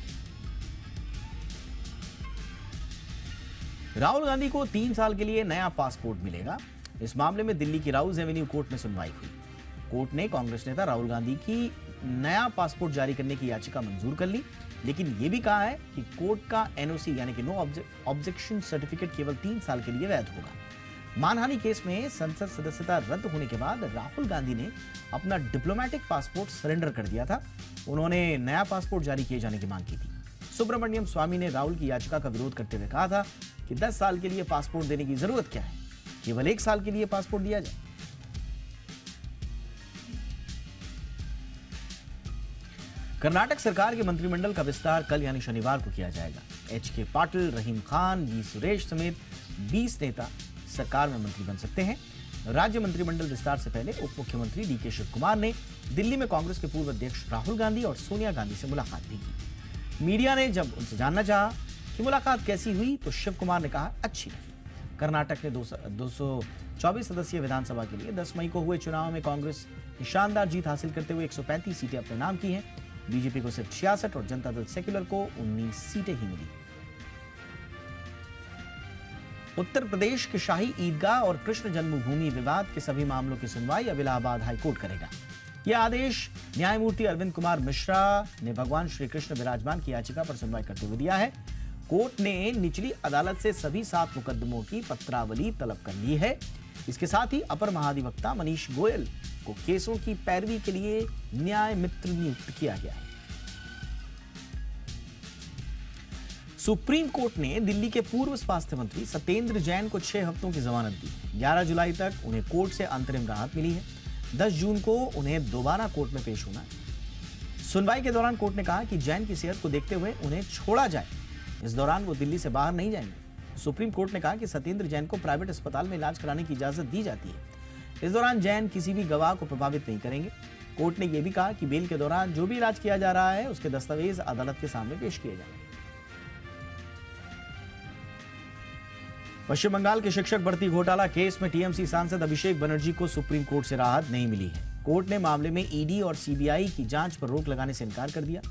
राहुल गांधी को 3 साल के लिए नया पासपोर्ट मिलेगा। इस मामले में दिल्ली की राउज एवेन्यू कोर्ट में सुनवाई हुई। कोर्ट ने कांग्रेस नेता राहुल गांधी की नया पासपोर्ट जारी करने की याचिका मंजूर कर ली, लेकिन यह भी कहा है कि कोर्ट का एनओसी यानी कि नो ऑब्जेक्शन सर्टिफिकेट केवल 3 साल के लिए वैध होगा। मानहानि केस में संसद सदस्यता रद्द होने के बाद राहुल गांधी ने अपना डिप्लोमेटिक पासपोर्ट सरेंडर कर दिया था। उन्होंने नया पासपोर्ट जारी किए जाने की मांग की थी। सुब्रमण्यम स्वामी ने राहुल की याचिका का विरोध करते हुए कहा था कि 10 साल के लिए पासपोर्ट देने की जरूरत क्या है, केवल 1 साल के लिए पासपोर्ट दिया जाए। कर्नाटक सरकार के मंत्रिमंडल का विस्तार कल यानी शनिवार को किया जाएगा। एच.के. पाटिल, रहीम खान, वी. सुरेश समेत 20 नेता सरकार में मंत्री बन सकते हैं। राज्य मंत्रिमंडल विस्तार से पहले उप मुख्यमंत्री डी.के. शिव कुमार ने दिल्ली में कांग्रेस के पूर्व अध्यक्ष राहुल गांधी और सोनिया गांधी से मुलाकात भी की। मीडिया ने जब उनसे जानना चाहा कि मुलाकात कैसी हुई, तो शिव कुमार ने कहा अच्छी रही। कर्नाटक ने 224 सदस्यीय विधानसभा के लिए 10 मई को हुए चुनाव में कांग्रेस ने शानदार जीत हासिल करते हुए 135 सीटें अपने नाम की हैं। बीजेपी को सिर्फ 66 और जनता दल सेक्युलर को 19 सीटें ही मिली। उत्तर प्रदेश के शाही ईदगाह और कृष्ण जन्मभूमि विवाद के सभी मामलों की सुनवाई अब इलाहाबाद हाईकोर्ट करेगा। यह आदेश न्यायमूर्ति अरविंद कुमार मिश्रा ने भगवान श्री कृष्ण विराजमान की याचिका पर सुनवाई करते हुए दिया है। कोर्ट ने निचली अदालत से सभी 7 मुकदमों की पत्रावली तलब कर ली है। इसके साथ ही अपर महाधिवक्ता मनीष गोयल को केसों की पैरवी के लिए न्याय मित्र नियुक्त किया गया है। सुप्रीम कोर्ट ने दिल्ली के पूर्व स्वास्थ्य मंत्री सत्येंद्र जैन को 6 हफ्तों की जमानत दी। 11 जुलाई तक उन्हें कोर्ट से अंतरिम राहत मिली है। 10 जून को उन्हें दोबारा कोर्ट में पेश होना है। सुनवाई के दौरान कोर्ट ने कहा कि जैन की सेहत को देखते हुए उन्हें छोड़ा जाए। इस दौरान वो दिल्ली से बाहर नहीं जाएंगे। सुप्रीम कोर्ट ने कहा कि सत्येंद्र जैन को प्राइवेट अस्पताल में इलाज कराने की इजाजत दी जाती है। इस दौरान जैन किसी भी गवाह को प्रभावित नहीं करेंगे। कोर्ट ने यह भी कहा कि बेल के दौरान जो भी इलाज किया जा रहा है उसके दस्तावेज अदालत के सामने पेश किए जाएंगे। पश्चिम बंगाल के शिक्षक भर्ती घोटाला केस में टीएमसी सांसद अभिषेक बनर्जी को सुप्रीम कोर्ट से राहत नहीं मिली है। कोर्ट ने मामले में ईडी और सीबीआई की जांच पर रोक लगाने से इनकार कर दिया।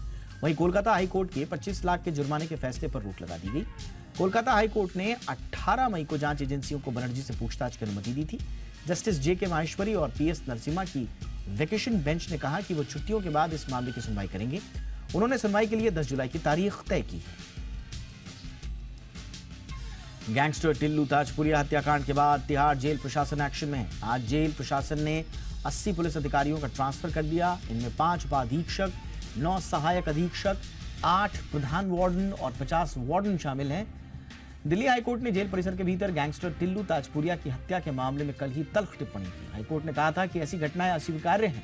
वहीं कोलकाता हाई कोर्ट के 25 लाख के जुर्माने के फैसले पर रोक लगा दी गई। कोलकाता हाई कोर्ट ने 18 मई को जांच एजेंसियों को बनर्जी से पूछताछ की अनुमति दी थी। जस्टिस जेके माहेश्वरी और पीएस नरसिम्हा की वेकेशन बेंच ने कहा कि वो छुट्टियों के बाद इस मामले की सुनवाई करेंगे। उन्होंने सुनवाई के लिए 10 जुलाई की तारीख तय की है। गैंगस्टर टिल्लू ताजपुरिया हत्याकांड के बाद तिहाड़ जेल प्रशासन एक्शन में है। आज जेल प्रशासन ने 80 पुलिस अधिकारियों का ट्रांसफर कर दिया। इनमें 5 उपाधीक्षक, 9 सहायक अधीक्षक, 8 प्रधान वार्डन और 50 वार्डन शामिल हैं। दिल्ली हाईकोर्ट ने जेल परिसर के भीतर गैंगस्टर टिल्लू ताजपुरिया की हत्या के मामले में कल ही तल्ख टिप्पणी की। हाईकोर्ट ने कहा था कि ऐसी घटनाएं अस्वीकार्य हैं।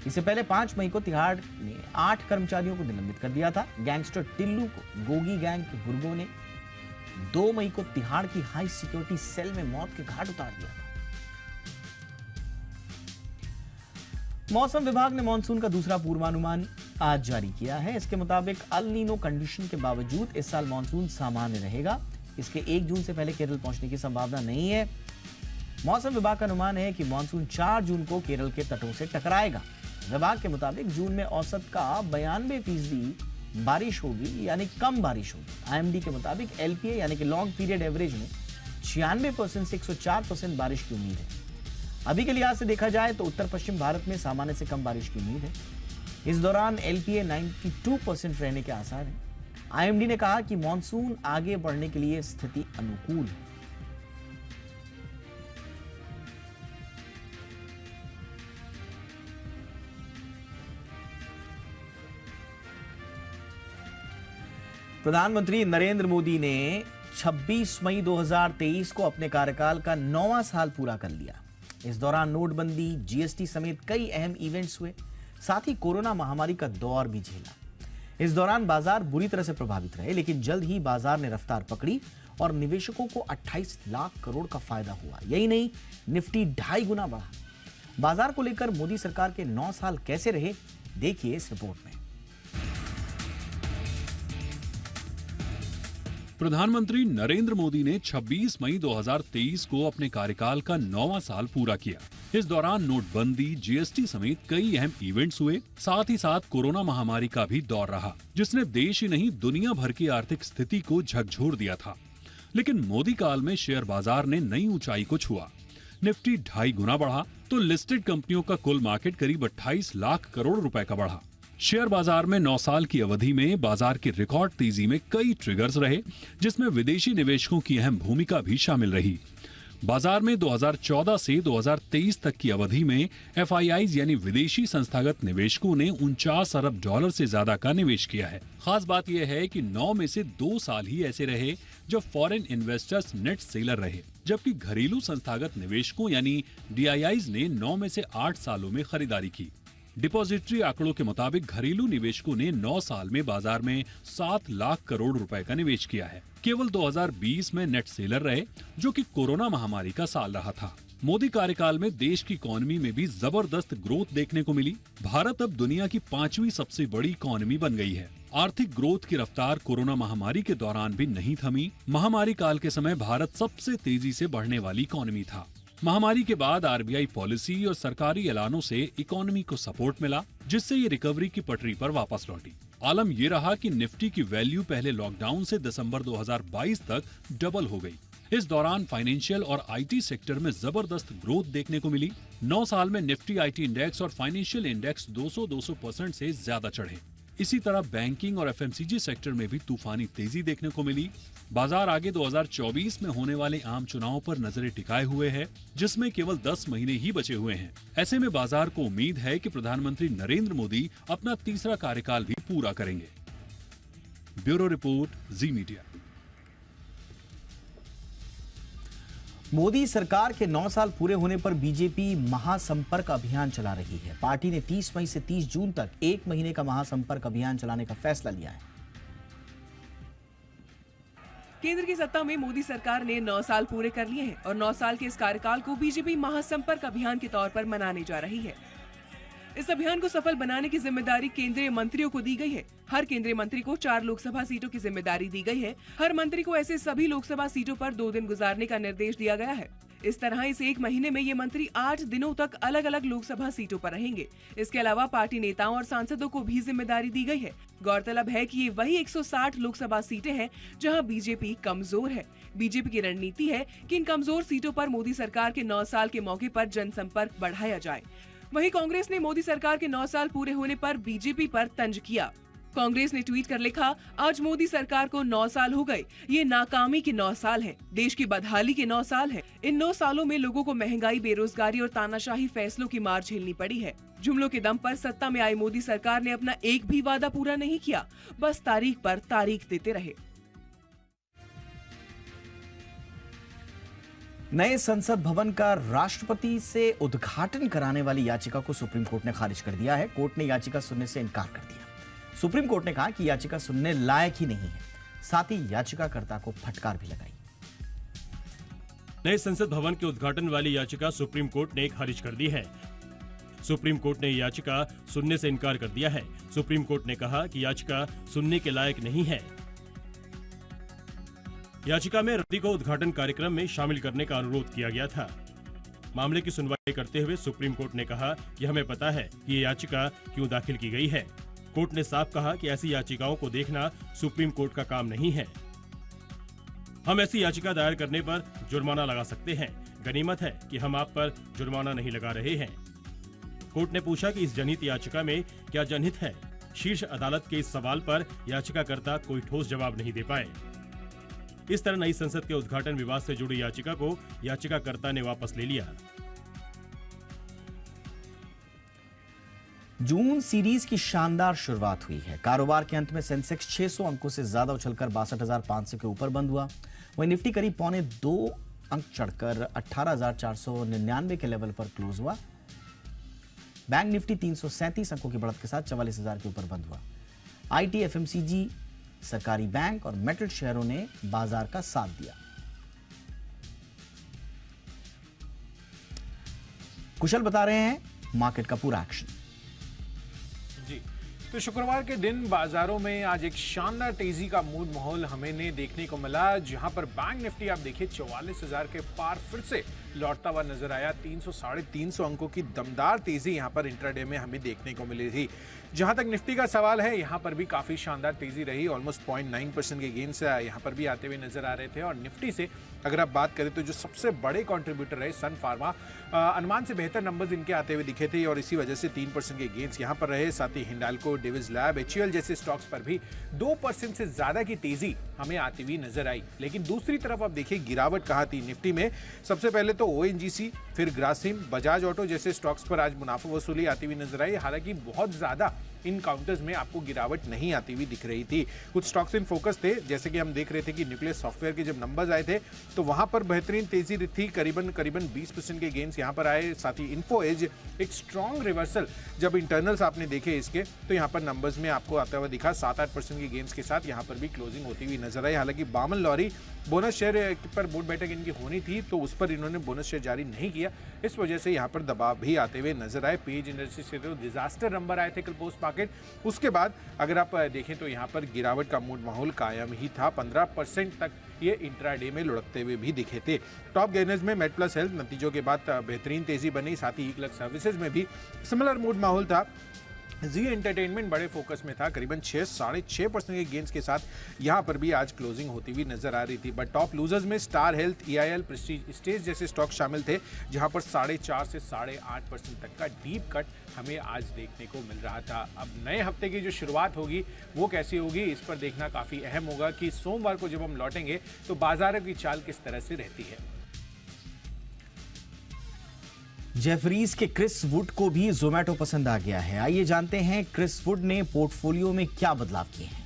इससे पहले 5 मई को तिहाड़ ने 8 कर्मचारियों को निलंबित कर दिया था। गैंगस्टर टिल्लू को गोगी गैंग के गुर्गों ने 2 मई को तिहाड़ की हाई सिक्योरिटी सेल में मौत के घाट उतार दिया था। मौसम विभाग ने मानसून का दूसरा पूर्वानुमान आज जारी किया है। इसके मुताबिक अल नीनो कंडीशन के बावजूद इस साल मानसून सामान्य रहेगा। इसके 1 जून से पहले केरल पहुंचने की संभावना नहीं है। मौसम विभाग का अनुमान है कि मानसून 4 जून को केरल के तटों से टकराएगा। विभाग के मुताबिक जून में औसत का 92% बारिश होगी, यानी कम बारिश होगी। आईएमडी के मुताबिक एलपीए यानी कि लॉन्ग पीरियड एवरेज में 96% से 104% बारिश की उम्मीद है। अभी के लिहाज से देखा जाए तो उत्तर पश्चिम भारत में सामान्य से कम बारिश की उम्मीद है। इस दौरान एलपीए 92% रहने के आसार हैं। आईएमडी ने कहा कि मॉनसून आगे बढ़ने के लिए स्थिति अनुकूल है। प्रधानमंत्री नरेंद्र मोदी ने 26 मई 2023 को अपने कार्यकाल का 9वां साल पूरा कर लिया। इस दौरान नोटबंदी, जीएसटी समेत कई अहम इवेंट्स हुए। साथ ही कोरोना महामारी का दौर भी झेला। इस दौरान बाजार बुरी तरह से प्रभावित रहे, लेकिन जल्द ही बाजार ने रफ्तार पकड़ी और निवेशकों को 28 लाख करोड़ का फायदा हुआ। यही नहीं, निफ्टी 2.5 गुना बढ़ा। बाजार को लेकर मोदी सरकार के 9 साल कैसे रहे, देखिए इस रिपोर्ट में। प्रधानमंत्री नरेंद्र मोदी ने 26 मई 2023 को अपने कार्यकाल का 9वां साल पूरा किया। इस दौरान नोटबंदी, जीएसटी समेत कई अहम इवेंट्स हुए। साथ ही साथ कोरोना महामारी का भी दौर रहा, जिसने देश ही नहीं दुनिया भर की आर्थिक स्थिति को झकझोर दिया था। लेकिन मोदी काल में शेयर बाजार ने नई ऊंचाई को छुआ। निफ्टी 2.5 गुना बढ़ा तो लिस्टेड कंपनियों का कुल मार्केट करीब 28 लाख करोड़ रुपए का बढ़ा। शेयर बाजार में 9 साल की अवधि में बाजार की रिकॉर्ड तेजी में कई ट्रिगर्स रहे, जिसमें विदेशी निवेशकों की अहम भूमिका भी शामिल रही। बाजार में 2014 से 2023 तक की अवधि में एफआईआईज यानी विदेशी संस्थागत निवेशकों ने 49 अरब डॉलर से ज्यादा का निवेश किया है। खास बात यह है कि 9 में से 2 साल ही ऐसे रहे जब फॉरेन इन्वेस्टर्स नेट सेलर रहे, जबकि घरेलू संस्थागत निवेशकों यानी डीआईआईज ने 9 में से 8 सालों में खरीदारी की। डिपॉजिटरी आंकड़ों के मुताबिक घरेलू निवेशकों ने 9 साल में बाजार में 7 लाख करोड़ रुपए का निवेश किया है। केवल 2020 में नेट सेलर रहे, जो कि कोरोना महामारी का साल रहा था। मोदी कार्यकाल में देश की इकोनॉमी में भी जबरदस्त ग्रोथ देखने को मिली। भारत अब दुनिया की 5वीं सबसे बड़ी इकोनॉमी बन गई है। आर्थिक ग्रोथ की रफ्तार कोरोना महामारी के दौरान भी नहीं थमी। महामारी काल के समय भारत सबसे तेजी से बढ़ने वाली इकोनॉमी था। महामारी के बाद आरबीआई पॉलिसी और सरकारी ऐलानों से इकोनॉमी को सपोर्ट मिला, जिससे ये रिकवरी की पटरी पर वापस लौटी। आलम ये रहा कि निफ्टी की वैल्यू पहले लॉकडाउन से दिसंबर 2022 तक डबल हो गई। इस दौरान फाइनेंशियल और आईटी सेक्टर में जबरदस्त ग्रोथ देखने को मिली। 9 साल में निफ्टी आईटी इंडेक्स और फाइनेंशियल इंडेक्स 200% से ज्यादा चढ़े। इसी तरह बैंकिंग और एफएमसीजी सेक्टर में भी तूफानी तेजी देखने को मिली। बाजार आगे 2024 में होने वाले आम चुनाव पर नजरें टिकाए हुए है, जिसमें केवल 10 महीने ही बचे हुए हैं। ऐसे में बाजार को उम्मीद है कि प्रधानमंत्री नरेंद्र मोदी अपना तीसरा कार्यकाल भी पूरा करेंगे। ब्यूरो रिपोर्ट, जी मीडिया। मोदी सरकार के 9 साल पूरे होने पर बीजेपी महासंपर्क अभियान चला रही है। पार्टी ने 30 मई से 30 जून तक 1 महीने का महासंपर्क अभियान चलाने का फैसला लिया है। केंद्र की सत्ता में मोदी सरकार ने 9 साल पूरे कर लिए हैं और 9 साल के इस कार्यकाल को बीजेपी महासंपर्क अभियान के तौर पर मनाने जा रही है। इस अभियान को सफल बनाने की जिम्मेदारी केंद्रीय मंत्रियों को दी गई है। हर केंद्रीय मंत्री को 4 लोकसभा सीटों की जिम्मेदारी दी गई है। हर मंत्री को ऐसे सभी लोकसभा सीटों पर 2 दिन गुजारने का निर्देश दिया गया है। इस तरह इस 1 महीने में ये मंत्री 8 दिनों तक अलग अलग लोकसभा सीटों पर रहेंगे। इसके अलावा पार्टी नेताओं और सांसदों को भी जिम्मेदारी दी गई है। गौरतलब है कि ये वही 160 लोकसभा सीटें हैं जहां बीजेपी कमजोर है। बीजेपी की रणनीति है कि इन कमजोर सीटों पर मोदी सरकार के 9 साल के मौके पर जनसंपर्क बढ़ाया जाए। वहीं कांग्रेस ने मोदी सरकार के 9 साल पूरे होने पर बीजेपी पर तंज किया। कांग्रेस ने ट्वीट कर लिखा, आज मोदी सरकार को 9 साल हो गए। ये नाकामी के 9 साल हैं, देश की बदहाली के 9 साल हैं। इन 9 सालों में लोगों को महंगाई, बेरोजगारी और तानाशाही फैसलों की मार झेलनी पड़ी है। जुमलों के दम पर सत्ता में आई मोदी सरकार ने अपना एक भी वादा पूरा नहीं किया, बस तारीख पर तारीख देते रहे। नए संसद भवन का राष्ट्रपति से उद्घाटन कराने वाली याचिका को सुप्रीम कोर्ट ने खारिज कर दिया है। कोर्ट ने याचिका सुनने से इनकार कर दिया। सुप्रीम कोर्ट ने कहा कि याचिका सुनने लायक ही नहीं है, साथ ही याचिकाकर्ता को फटकार भी लगाई। नए संसद भवन के उद्घाटन वाली याचिका सुप्रीम कोर्ट ने खारिज कर दी है। सुप्रीम कोर्ट ने याचिका सुनने से इनकार कर दिया है। सुप्रीम कोर्ट ने कहा कि याचिका सुनने के लायक नहीं है। याचिका में राष्ट्रपति को उद्घाटन कार्यक्रम में शामिल करने का अनुरोध किया गया था। मामले की सुनवाई करते हुए सुप्रीम कोर्ट ने कहा कि हमें पता है कि ये याचिका क्यों दाखिल की गई है। कोर्ट ने साफ कहा कि ऐसी याचिकाओं को देखना सुप्रीम कोर्ट का काम नहीं है। हम ऐसी याचिका दायर करने पर जुर्माना लगा सकते हैं। गनीमत है कि हम आप पर जुर्माना नहीं लगा रहे हैं। कोर्ट ने पूछा कि इस जनहित याचिका में क्या जनहित है। शीर्ष अदालत के इस सवाल पर याचिकाकर्ता कोई ठोस जवाब नहीं दे पाए। इस तरह नई संसद के उद्घाटन विवाद से जुड़ी याचिका को याचिकाकर्ता ने वापस ले लिया। जून सीरीज की शानदार शुरुआत हुई है। कारोबार के अंत में सेंसेक्स 600 अंकों से ज्यादा उछलकर 62,500 के ऊपर बंद हुआ। वहीं निफ्टी करीब 1.25 अंक चढ़कर 18,499 के लेवल पर क्लोज हुआ। बैंक निफ्टी 337 अंकों की बढ़त के साथ 44,000 के ऊपर बंद हुआ। आईटी, एफएमसीजी, सरकारी बैंक और मेटल शेयरों ने बाजार का साथ दिया। कुशल बता रहे हैं मार्केट का पूरा एक्शन। जी, तो शुक्रवार के दिन बाजारों में आज एक शानदार तेजी का मूड माहौल हमें देखने को मिला, जहां पर बैंक निफ्टी आप देखिए 44,000 के पार फिर से लौटता हुआ नजर आया। 300 साढ़े 300 अंकों की दमदार तेजी यहां पर इंट्राडे में हमें देखने को मिली थी। जहां तक निफ्टी का सवाल है, यहां पर भी काफी शानदार तेजी रही। ऑलमोस्ट 0.9% के गेन से यहां पर भी आते हुए नजर आ रहे थे। और निफ्टी से अगर आप बात करें तो जो सबसे बड़े कंट्रीब्यूटर रहे सन फार्मा, अनुमान से बेहतर नंबर्स इनके आते हुए दिखे थे और इसी वजह से 3% के गेन्स यहां पर रहे। साथ ही हिंडाल्को, डेविस लैब, एचयूएल जैसे स्टॉक्स पर भी 2% से ज्यादा की तेजी हमें आती हुई नजर आई। लेकिन दूसरी तरफ आप देखिए गिरावट कहां थी निफ्टी में। सबसे पहले तो ओएनजीसी, फिर ग्रासिम, बजाज ऑटो जैसे स्टॉक्स पर आज मुनाफा वसूली आती हुई नजर आई। हालांकि बहुत ज्यादा इन काउंटर्स में आपको गिरावट नहीं आती हुई दिख रही थी। कुछ स्टॉक्स इन फोकस थे, जैसे कि हम देख रहे थे कि न्यूक्लियस सॉफ्टवेयर के जब नंबर्स आए थे तो वहां पर बेहतरीन तेजी थी। करीबन 20% के गेन्स यहां पर आए। साथ ही इन्फो एज एक स्ट्रॉन्ग रिवर्सल, जब इंटरनल्स आपने देखे इसके तो यहां पर नंबर्स में आपको आता हुआ दिखा। 7-8% के गेन्स के साथ यहां पर भी क्लोजिंग होती हुई नजर आई। हालांकि बामन लॉरी बोनस शेयर पर बोर्ड बैठक इनकी होनी थी तो उस पर इन्होंने बोनस शेयर जारी नहीं किया, इस वजह से यहां पर दबाव भी आते हुए नजर आए। पेज इंडस्ट्रीज से तो डिजास्टर नंबर आए थे कल पोस्ट मार्केट। उसके बाद अगर आप देखें तो यहां पर गिरावट का मूड माहौल कायम ही था। 15% तक ये इंट्राडे में लुढ़कते हुए भी दिखे थे। टॉप गेनर्स में मेड प्लस हेल्थ नतीजों के बाद बेहतरीन तेजी बनी। साथ ही इक्लक सर्विसेज में भी सिमिलर मूड माहौल था। जी एंटरटेनमेंट बड़े फोकस में था। करीबन 6.5% के गेन्स के साथ यहां पर भी आज क्लोजिंग होती हुई नजर आ रही थी। बट टॉप लूजर्स में star health, EIL, Prestige stage जैसे स्टॉक शामिल थे, जहां पर 4.5 से 8.5% तक का डीप कट हमें आज देखने को मिल रहा था। अब नए हफ्ते की जो शुरुआत होगी वो कैसी होगी, इस पर देखना काफी अहम होगा कि सोमवार को जब हम लौटेंगे तो बाजारों की चाल किस तरह से रहती है। जेफरीज के क्रिस वुड को भी जोमैटो पसंद आ गया है। आइए जानते हैं क्रिस वुड ने पोर्टफोलियो में क्या बदलाव किए हैं।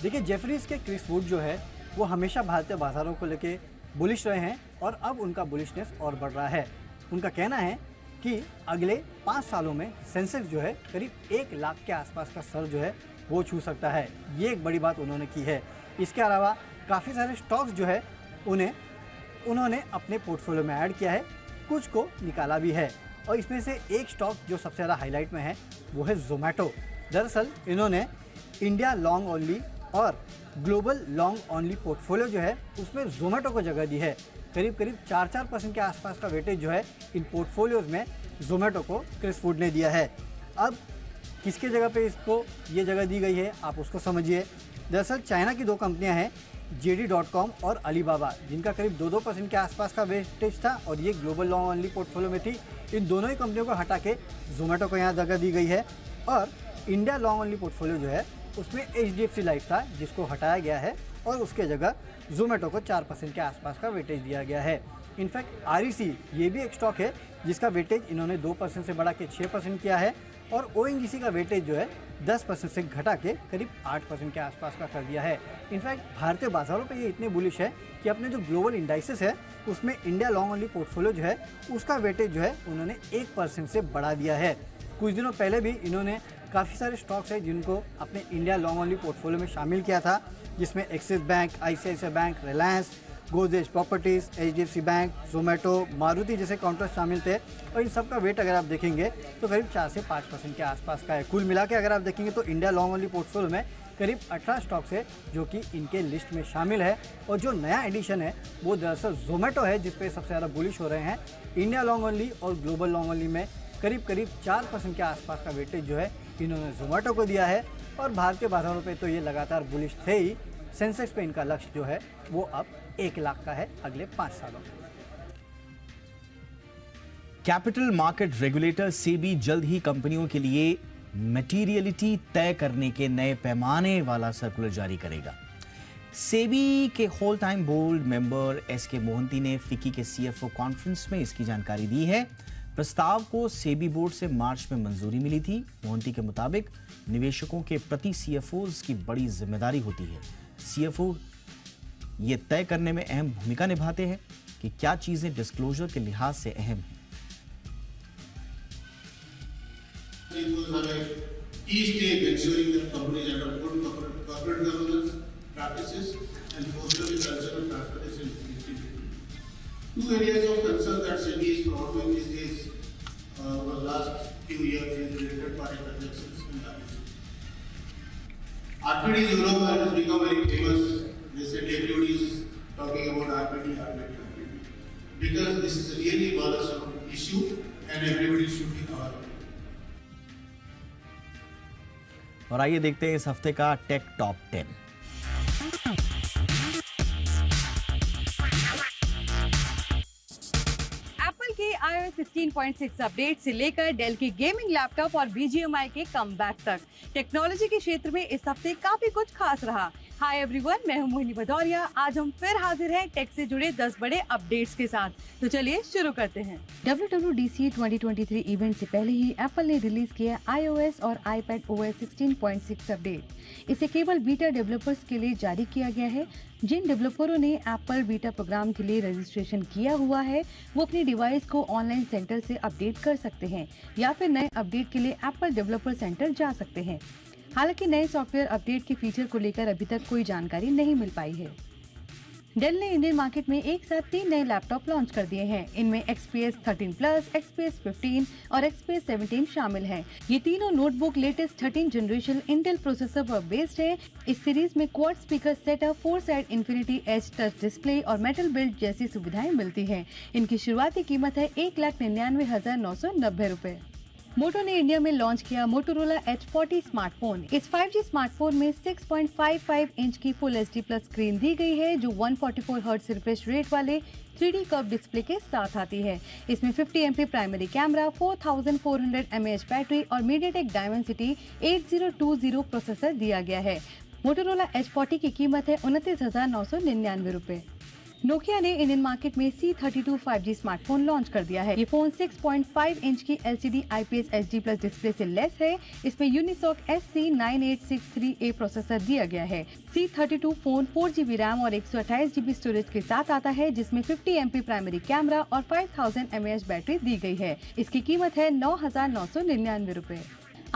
देखिए, जेफरीज के क्रिस वुड जो है वो हमेशा भारतीय बाजारों को लेके बुलिश रहे हैं और अब उनका बुलिशनेस और बढ़ रहा है। उनका कहना है कि अगले 5 सालों में सेंसेक्स जो है करीब 1 लाख के आसपास का स्तर जो है वो छू सकता है। ये एक बड़ी बात उन्होंने की है। इसके अलावा काफ़ी सारे स्टॉक्स जो है उन्होंने अपने पोर्टफोलियो में ऐड किया है, कुछ को निकाला भी है। और इसमें से एक स्टॉक जो सबसे ज़्यादा हाईलाइट में है वो है जोमेटो। दरअसल इन्होंने इंडिया लॉन्ग ओनली और ग्लोबल लॉन्ग ओनली पोर्टफोलियो जो है उसमें जोमेटो को जगह दी है। करीब 4% के आसपास का वेटेज जो है इन पोर्टफोलियोज में जोमेटो को क्रिस फूड ने दिया है। अब किसके जगह पे इसको ये जगह दी गई है आप उसको समझिए। दरअसल चाइना की 2 कंपनियां हैं JD.com और अलीबाबा, जिनका करीब 2% के आसपास का वेटेज था और ये ग्लोबल लॉन्ग ओनली पोर्टफोलियो में थी। इन दोनों ही कंपनियों को हटा के जोमेटो को यहाँ जगह दी गई है। और इंडिया लॉन्ग ओनली पोर्टफोलियो जो है उसमें HDFC लाइफ था, जिसको हटाया गया है और उसके जगह जोमेटो को 4% के आसपास का वेटेज दिया गया है। इनफैक्ट REC ये भी एक स्टॉक है जिसका वेटेज इन्होंने 2% से बढ़ा के 6% किया है और ONGC का वेटेज जो है 10% से घटा के करीब 8% के आसपास का कर दिया है। इनफैक्ट भारतीय बाजारों पे ये इतने बुलिश है कि अपने जो ग्लोबल इंडाइसेस है उसमें इंडिया लॉन्ग ओनली पोर्टफोलियो जो है उसका वेटेज जो है उन्होंने 1% से बढ़ा दिया है। कुछ दिनों पहले भी इन्होंने काफ़ी सारे स्टॉक्स हैं जिनको अपने इंडिया लॉन्ग ओनली पोर्टफोलियो में शामिल किया था, जिसमें axis bank, ICICI bank, Reliance, Godrej properties, HDFC bank, Zomato, Maruti जैसे काउंटर्स शामिल थे। और इन सब का वेट अगर आप देखेंगे तो करीब 4 से 5% के आसपास का है। कुल मिला के अगर आप देखेंगे तो इंडिया लॉन्ग ओनली पोर्टफोलियो में करीब 18 स्टॉक्स है जो कि इनके लिस्ट में शामिल है। और जो नया एडिशन है वो दरअसल जोमेटो है, जिस पे सबसे ज़्यादा बुलिश हो रहे हैं। इंडिया लॉन्ग ओनली और ग्लोबल लॉन्ग ओनली में करीब 4% के आसपास का वेटेज जो है इन्होंने जोमेटो को दिया है। और भारतीय बाजारों पे तो ये लगातार बुलिश थे ही। सेंसेक्स पे इनका लक्ष्य जो है वो अब 1 लाख का है अगले 5 सालों में। कैपिटल मार्केट रेगुलेटर सेबी जल्द ही कंपनियों के लिए मटीरियलिटी तय करने के नए पैमाने वाला सर्कुलर जारी करेगा। सेबी के whole time board member SK Mohanty ने फिक्की के CFO कॉन्फ्रेंस में इसकी जानकारी दी है। प्रस्ताव को सेबी बोर्ड से मार्च में मंजूरी मिली थी। मोहंती के मुताबिक निवेशकों के प्रति CFOs की बड़ी जिम्मेदारी होती है। CFO ये तय करने में अहम भूमिका निभाते हैं कि क्या चीजें डिस्क्लोजर के लिहाज से अहम हैं। Two areas of concern that SEBI is promoting these days over the last few years is related party transactions and valuation. RPD Europe has become very famous. Recently, everybody is talking about RPD, because this is a really bothersome issue and everybody should be aware. और आइए देखते हैं इस हफ्ते का take top 10। iOS 16.6 update से लेकर del के गेमिंग लैपटॉप और BGMI के कमबैक तक टेक्नोलॉजी के क्षेत्र में इस हफ्ते काफी कुछ खास रहा। हाय एवरीवन, मैं हूं मोहिनी भदौरिया। आज हम फिर हाजिर हैं टेक से जुड़े 10 बड़े अपडेट्स के साथ। तो चलिए शुरू करते हैं। WWDC 2023 इवेंट से पहले ही एप्पल ने रिलीज किया iOS और iPadOS 16.6 अपडेट। इसे केवल बीटा डेवलपर्स के लिए जारी किया गया है। जिन डेवलपरों ने एप्पल बीटा प्रोग्राम के लिए रजिस्ट्रेशन किया हुआ है वो अपनी डिवाइस को ऑनलाइन सेंटर से अपडेट कर सकते हैं या फिर नए अपडेट के लिए एप्पल डेवलपर सेंटर जा सकते हैं। हालांकि नए सॉफ्टवेयर अपडेट के फीचर को लेकर अभी तक कोई जानकारी नहीं मिल पाई है। डेल ने इंडियन मार्केट में एक साथ 3 नए लैपटॉप लॉन्च कर दिए हैं। इनमें XPS 13 Plus, XPS 15 और XPS 17 शामिल हैं। ये तीनों notebook latest 13 generation Intel processor पर बेस्ड है। इस सीरीज में quad speaker setup, 4 side infinity edge touch display और मेटल बिल्ड जैसी सुविधाएं मिलती हैं। इनकी शुरुआती कीमत है 1,99,990 रुपए। मोटो ने इंडिया में लॉन्च किया मोटोरोला H40 स्मार्टफोन। इस 5G स्मार्टफोन में 6.55 इंच की फुल HD प्लस स्क्रीन दी गई है जो 144 हर्ट्ज रिफ्रेश रेट वाले 3D कर्व डिस्प्ले के साथ आती है। इसमें 50 MP primary camera, 4400 mAh battery और MediaTek Dimensity 8020 प्रोसेसर दिया गया है। मोटोरोला H40 की कीमत है 29,999 रुपए। नोकिया ने इंडियन मार्केट में C32 5G स्मार्टफोन लॉन्च कर दिया है। ये फोन 6.5 इंच की LCD IPS HD+ डिस्प्ले से लैस है। इसमें यूनिसॉक SC9863A प्रोसेसर दिया गया है। C32 फोन 4GB रैम और 128GB स्टोरेज के साथ आता है, जिसमें 50 MP प्राइमरी कैमरा और 5000 mAh बैटरी दी गई है। इसकी कीमत है 9,999 रुपए।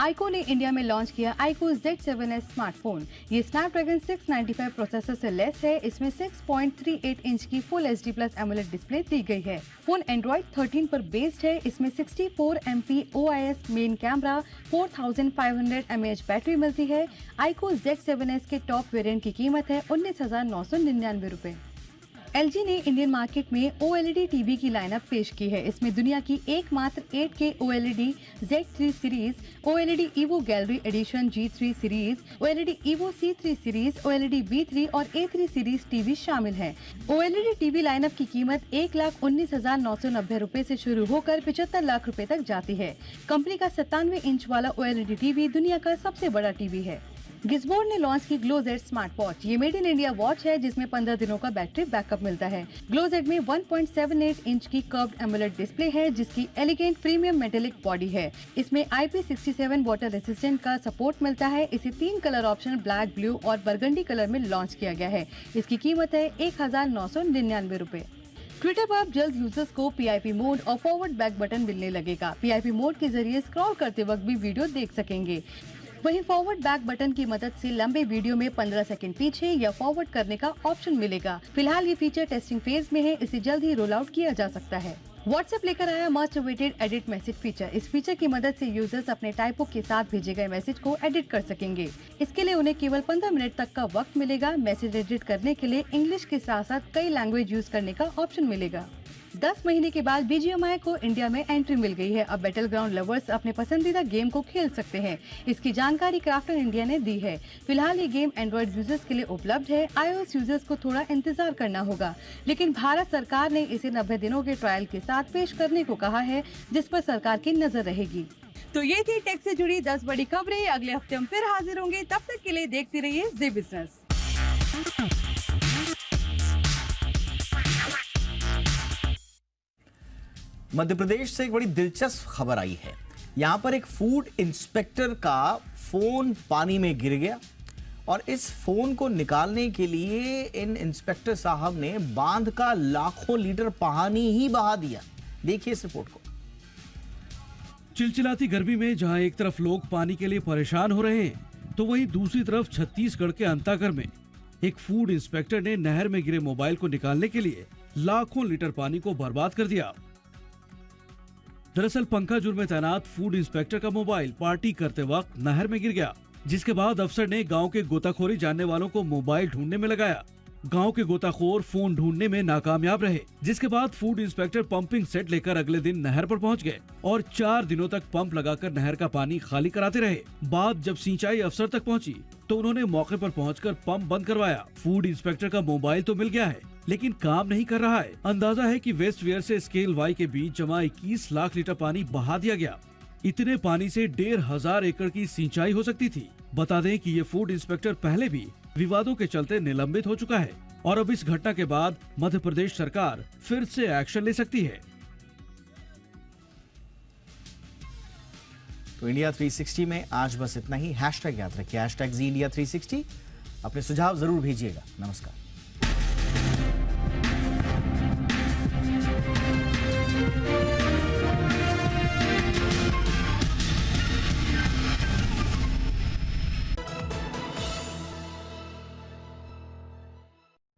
आईको ने इंडिया में लॉन्च किया आईको Z7S स्मार्टफोन। ये स्नैपड्रैगन 695 प्रोसेसर से लैस है। इसमें 6.38 इंच की फुल HD+ AMOLED डिस्प्ले दी गई है। फोन एंड्रॉइड 13 पर बेस्ड है। इसमें 64 MP OIS main camera, 4500 mAh battery मिलती है। आईको Z7S के टॉप वेरिएंट की कीमत है 19,999 रुपए। LG ने इंडियन मार्केट में OLED टीवी की लाइनअप पेश की है। इसमें दुनिया की एकमात्र 8K OLED Z3 series, OLED EVO gallery edition G3 series, OLED EVO C3 series, OLED B3 और A3 सीरीज टीवी शामिल है। OLED टीवी लाइनअप की कीमत 1,19,990 रुपए से शुरू होकर 75 लाख रुपए तक जाती है। कंपनी का 97 इंच वाला OLED टीवी दुनिया का सबसे बड़ा टीवी है। गिजबोर्ड ने लॉन्च की ग्लोजेट स्मार्ट वॉच। ये मेड इन इंडिया वॉच है, जिसमें 15 दिनों का बैटरी बैकअप मिलता है। ग्लोजेट में 1.78 इंच की कर्व्ड एमोलेड डिस्प्ले है, जिसकी एलिगेंट प्रीमियम मेटेलिक बॉडी है। इसमें IP67 वाटर रेसिस्टेंट का सपोर्ट मिलता है। इसे 3 कलर ऑप्शन ब्लैक, ब्लू और बरगंडी कलर में लॉन्च किया गया है। इसकी कीमत है 1,999 रुपए। ट्विटर पर अब जल्द यूजर्स को PIP मोड और फॉरवर्ड बैक बटन मिलने लगेगा। PIP मोड के जरिए स्क्रॉल करते वक्त भी वीडियो देख सकेंगे। वहीं फॉरवर्ड बैक बटन की मदद से लंबे वीडियो में 15 सेकंड पीछे या फॉरवर्ड करने का ऑप्शन मिलेगा। फिलहाल ये फीचर टेस्टिंग फेज में है। इसे जल्द ही रोल आउट किया जा सकता है। व्हाट्सएप लेकर आया must awaited edit message feature. इस फीचर की मदद से यूजर्स अपने टाइपो के साथ भेजे गए मैसेज को एडिट कर सकेंगे। इसके लिए उन्हें केवल 15 मिनट तक का वक्त मिलेगा। मैसेज एडिट करने के लिए इंग्लिश के साथ साथ कई लैंग्वेज यूज करने का ऑप्शन मिलेगा। 10 महीने के बाद BGMI को इंडिया में एंट्री मिल गई है। अब बैटल ग्राउंड लवर्स अपने पसंदीदा गेम को खेल सकते हैं। इसकी जानकारी क्राफ्टन इंडिया ने दी है। फिलहाल ये गेम एंड्रॉइड यूजर्स के लिए उपलब्ध है। iOS यूजर्स को थोड़ा इंतजार करना होगा, लेकिन भारत सरकार ने इसे 90 दिनों के ट्रायल के साथ पेश करने को कहा है, जिस पर सरकार की नजर रहेगी। तो ये थी टेक से जुड़ी 10 बड़ी खबरें। अगले हफ्ते हम फिर हाजिर होंगे। तब तक के लिए देखते रहिए जी बिजनेस। मध्य प्रदेश से एक बड़ी दिलचस्प खबर आई है। यहां पर एक फूड इंस्पेक्टर का फोन पानी में गिर गया और इस फोन को निकालने के लिए इन इंस्पेक्टर साहब ने बांध का लाखों लीटर पानी ही बहा दिया। देखिए इस रिपोर्ट को। चिलचिलाती गर्मी में जहां एक तरफ लोग पानी के लिए परेशान हो रहे हैं, तो वहीं दूसरी तरफ छत्तीसगढ़ के अंतागढ़ में एक फूड इंस्पेक्टर ने नहर में गिरे मोबाइल को निकालने के लिए लाखों लीटर पानी को बर्बाद कर दिया। दरअसल पंखाजुर में तैनात फूड इंस्पेक्टर का मोबाइल पार्टी करते वक्त नहर में गिर गया, जिसके बाद अफसर ने गांव के गोताखोरी जानने वालों को मोबाइल ढूंढने में लगाया। गांव के गोताखोर फोन ढूंढने में नाकामयाब रहे, जिसके बाद फूड इंस्पेक्टर पंपिंग सेट लेकर अगले दिन नहर पर पहुंच गए और 4 दिनों तक पंप लगाकर नहर का पानी खाली कराते रहे। बात जब सिंचाई अफसर तक पहुंची, तो उन्होंने मौके पर पहुंचकर पंप बंद करवाया। फूड इंस्पेक्टर का मोबाइल तो मिल गया है, लेकिन काम नहीं कर रहा है। अंदाजा है कि वेस्ट वेयर से स्केल वाई के बीच जमा 21 लाख लीटर पानी बहा दिया गया। इतने पानी से 1,500 एकड़ की सिंचाई हो सकती थी। बता दें कि ये फूड इंस्पेक्टर पहले भी विवादों के चलते निलंबित हो चुका है और अब इस घटना के बाद मध्य प्रदेश सरकार फिर से एक्शन ले सकती है। तो इंडिया 360 में आज बस इतना ही। हैशटैग याद रखिए, #ZIndia360। अपने सुझाव जरूर भेजिएगा। नमस्कार।